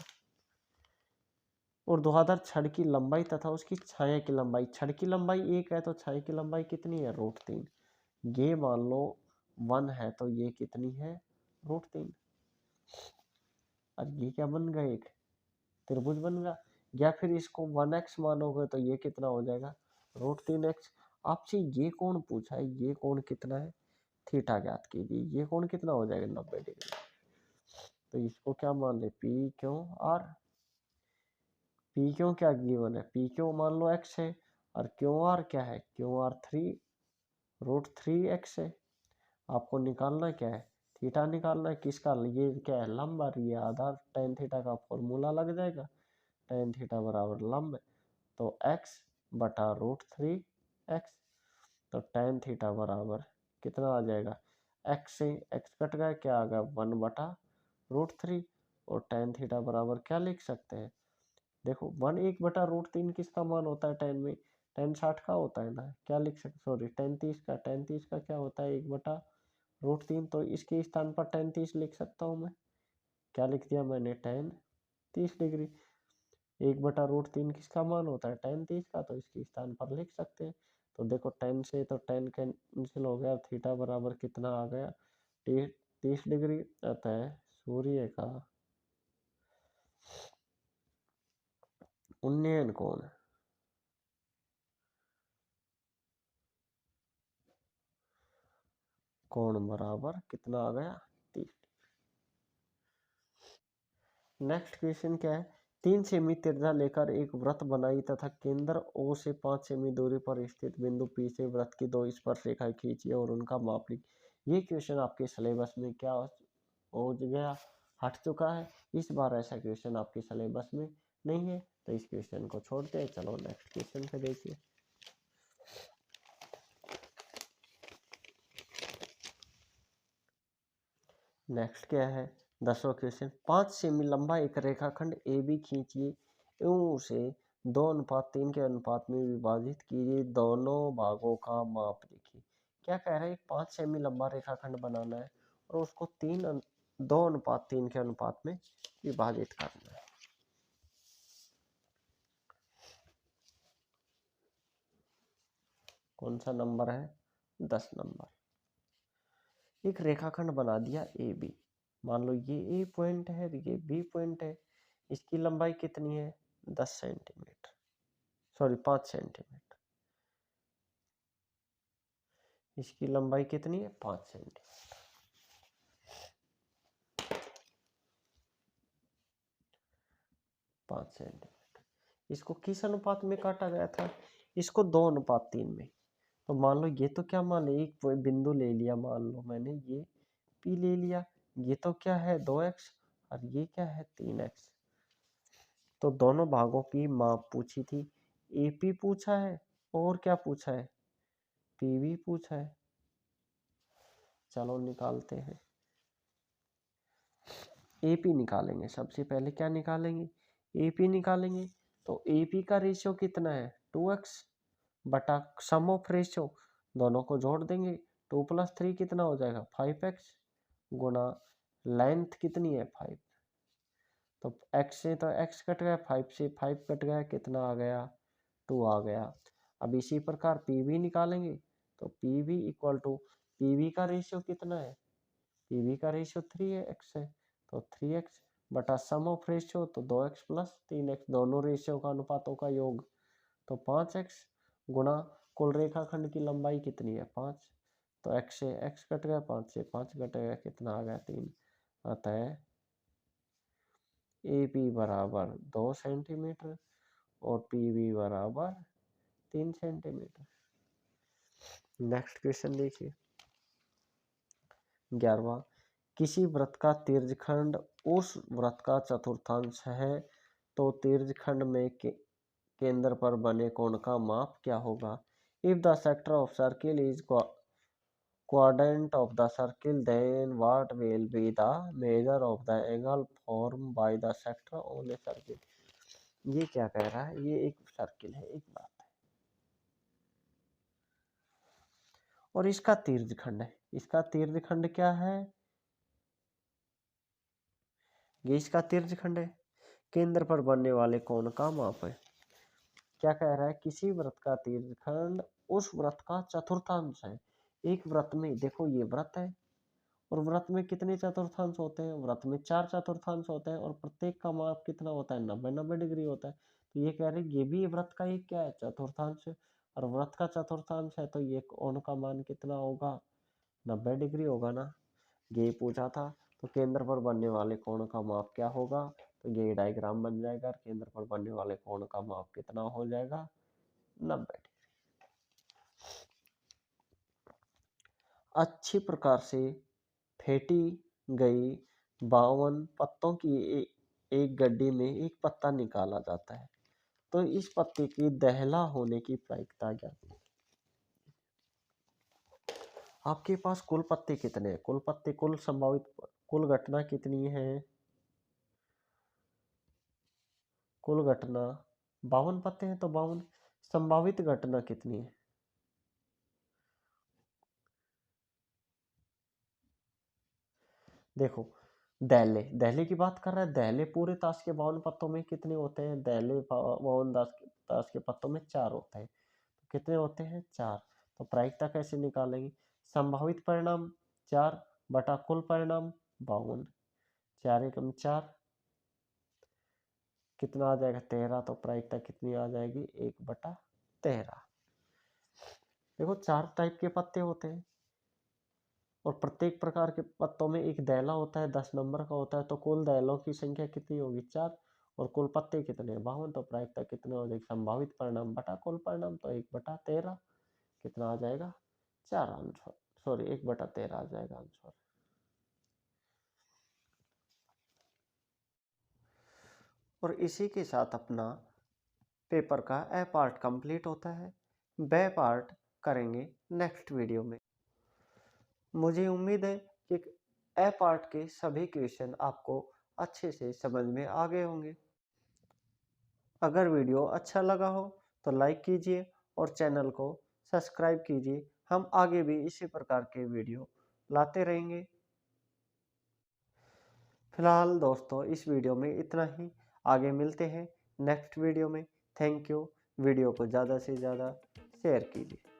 ऊर्ध्वाधर छड़ की लंबाई तथा उसकी छाया की लंबाई, छड़ की लंबाई 1 है, तो छाया की लंबाई कितनी है, √3। ये मान लो 1 है, तो ये कितनी है, √3। और ये क्या बन गया, एक त्रिभुज बन गया। या फिर इसको 1x मानोगे, तो ये कितना हो जाएगा, √3x। आपसे ये कोण पूछा है, ये कोण कितना है, थीटा ज्ञात कीजिए। ये कोण कितना हो जाएगा, 90 डिग्री। तो इसको क्या मान ले, पी क्यों आर, पी क्यों क्या गिवन है, पी क्यों मान लो x है, और क्यों आर क्या है, क्यों आर 3√3x है। आपको निकालना क्या है, थीटा निकालना है, किसका, ये क्या है, लंब, और ये आधार, tan थीटा का फॉर्मूला लग जाएगा, tan थीटा बराबर लंब, तो x बटा √3x, तो tan थीटा बराबर कितना आ जाएगा, x से x कट गया, क्या आ गया, 1/√3, और tan थीटा बराबर क्या लिख सकते हैं, देखो 1/√3 किसका मान होता है, tan में, tan 60 का होता है ना, क्या लिख सकते, सॉरी tan 30 का क्या होता है, 1/√3, तो इसके स्थान पर tan 30 लिख सकता हूँ मैं। क्या लिख दिया मैंने, tan 30 डिग्री। 1/√3 किसका मान होता है, tan 30 का, तो इसके स्थान पर लिख सकते हैं। तो देखो tan से तो tan कैंसिल हो गया, थीटा बराबर कितना आ गया, 30 डिग्री। अतः सूर्य का उन्नयन कोण बराबर कितना आ गया, 30। नेक्स्ट क्वेश्चन क्या है, 3 सेमी त्रिज्या लेकर एक वृत्त बनाई तथा केंद्र O से 5 सेमी दूरी पर स्थित बिंदु P से वृत्त की 2 स्पर्श रेखाएं खींचिए और उनका माप लिखिए। ये क्वेश्चन आपके सिलेबस में क्या हो गया, हट चुका है। इस बार ऐसा क्वेश्चन आपके सिलेबस में नहीं है, तो इस क्वेश्चन को छोड़ते हैं। चलो नेक्स्ट क्वेश्चन पे देखिए। नेक्स्ट क्या है, 10वां क्वेश्चन, 5 सेमी लंबा एक रेखाखंड ए बी खींचिए एवं उसे 2:3 के अनुपात में विभाजित कीजिए, दोनों भागों का माप लिखिए। क्या कह रहा है, एक 5 सेमी लंबा रेखाखंड बनाना है और उसको 2:3 के अनुपात में विभाजित करना है। कौन सा नंबर है, 10 नंबर। एक रेखाखंड बना दिया ए बी, मान लो ये ए पॉइंट है, ये बी पॉइंट है, इसकी लंबाई कितनी है, 10 सेंटीमीटर, सॉरी 5 सेंटीमीटर, इसकी लंबाई कितनी है, 5 सेंटीमीटर। 5 सेंटीमीटर, इसको किस अनुपात में काटा गया था, इसको 2:3 में। तो मान लो ये तो क्या, मान लो एक बिंदु ले लिया, मान लो मैंने ये P ले लिया, ये तो क्या है 2x और ये क्या है 3x। तो दोनों भागों की माप पूछी थी, AP पूछा है और क्या पूछा है, PB पूछा है। चलो निकालते हैं, AP निकालेंगे, सबसे पहले क्या निकालेंगे, AP निकालेंगे। तो AP का रेशियो कितना है, 2x बटा सम ऑफ रेशियो, दोनों को जोड़ देंगे, 2 + 3 कितना हो जाएगा, 5x गुना लेंथ कितनी है 5। तो x से तो x कट गया, 5 से 5 कट गया, कितना आ गया, 2 आ गया। अब इसी प्रकार PV निकालेंगे, तो PV इक्वल टू, PV का रेशियो कितना है, PV का रेशियो 3x है, तो 3x बटा सम ऑफ रेशियो, तो 2x + 3x, दोनों रेशियो का अनुपातों का योग, तो 5x गुना कुल रेखाखंड की लंबाई कितनी है 5, तो x से x कट गया, 5 से 5 कट गया, कितना आ गया 3। अतः AP बराबर 2 सेंटीमीटर और PV बराबर 3 सेंटीमीटर। नेक्स्ट क्वेश्चन देखिए 11वां, किसी वृत्त का तिर्यकखंड उस वृत्त का चतुर्थांश है, तो तिर्यकखंड में केंद्र पर बने कोण का माप क्या होगा। If the sector of circle is quadrant of the circle, then what will be the measure of the angle formed by the sector on a circle। ये क्या कह रहा है, ये एक सर्किल है, एक बात है, और इसका तिर्यकखंड है, इसका तिर्यकखंड क्या है, ये इसका तिर्यकखंड है, केंद्र पर बनने वाले कोण का माप है। क्या कह रहा है, किसी वृत्त का तिर्यकखंड उस वृत्त का चतुर्थांश है। एक वृत्त में देखो ये वृत्त है, और वृत्त में कितने चतुर्थांश होते हैं, वृत्त में 4 चतुर्थांश होते हैं, और प्रत्येक का माप कितना होता है, 90 डिग्री होता है। तो ये कह रहे हैं ये भी वृत्त का एक क्या है, चतुर्थांश है, और वृत्त का चतुर्थांश है, तो ये कोण का मान कितना होगा, 90 डिग्री होगा ना, ये पूछा था। तो केंद्र पर बनने वाले कोण का माप क्या होगा, तो ये डायग्राम बन जाएगा, और केंद्र पर बनने वाले कोण का माप कितना हो जाएगा, 90 डिग्री। अच्छी प्रकार से फेंटी गई 52 पत्तों की एक गड्डी में एक पत्ता निकाला जाता है, तो इस पत्ते की दहला होने की प्रायिकता क्या है। आपके पास कुल पत्ते कितने हैं, कुल पत्ते, कुल संभावित कुल घटना कितनी है, कुल घटना 52 पत्ते हैं, तो 52 संभावित घटना कितनी है, देखो दहले, दहले की बात कर रहा है, दहले पूरे ताश के 52 पत्तों में कितने होते हैं, दहले 52 ताश के पत्तों में 4 होते हैं, तो कितने होते हैं 4। तो प्रायिकता कैसे निकालेंगे, संभावित परिणाम 4 बटा कुल परिणाम 52, 4 एकम 4, कितना आ जाएगा 13, तो प्रायिकता कितनी आ जाएगी 1/13। देखो 4 टाइप के पत्ते होते हैं, और प्रत्येक प्रकार के पत्तों में एक दैला होता है, 10 नंबर का होता है, तो कुल दैलों की संख्या कितनी होगी 4, और कुल पत्ते कितने 52, तो प्रायिकता कितने हो जाएगी, संभावित परिणाम बटा कुल परिणाम, तो 1/13 कितना आ जाएगा 4 आंसर, सॉरी 1/13 आ जाएगा आंसर। और इसी के साथ अपना पेपर का ए पार्ट कंप्लीट होता है, बे पार्ट करेंगे नेक्स्ट वीडियो में। मुझे उम्मीद है कि ए पार्ट के सभी क्वेश्चन आपको अच्छे से समझ में आ गए होंगे। अगर वीडियो अच्छा लगा हो तो लाइक कीजिए और चैनल को सब्सक्राइब कीजिए हम आगे भी इसी प्रकार के वीडियो लाते रहेंगे। फिलहाल दोस्तों इस वीडियो में इतना ही, आगे मिलते हैं नेक्स्ट वीडियो में। Thank you. वीडियो को ज़्यादा से ज़्यादा शेयर कीजिए।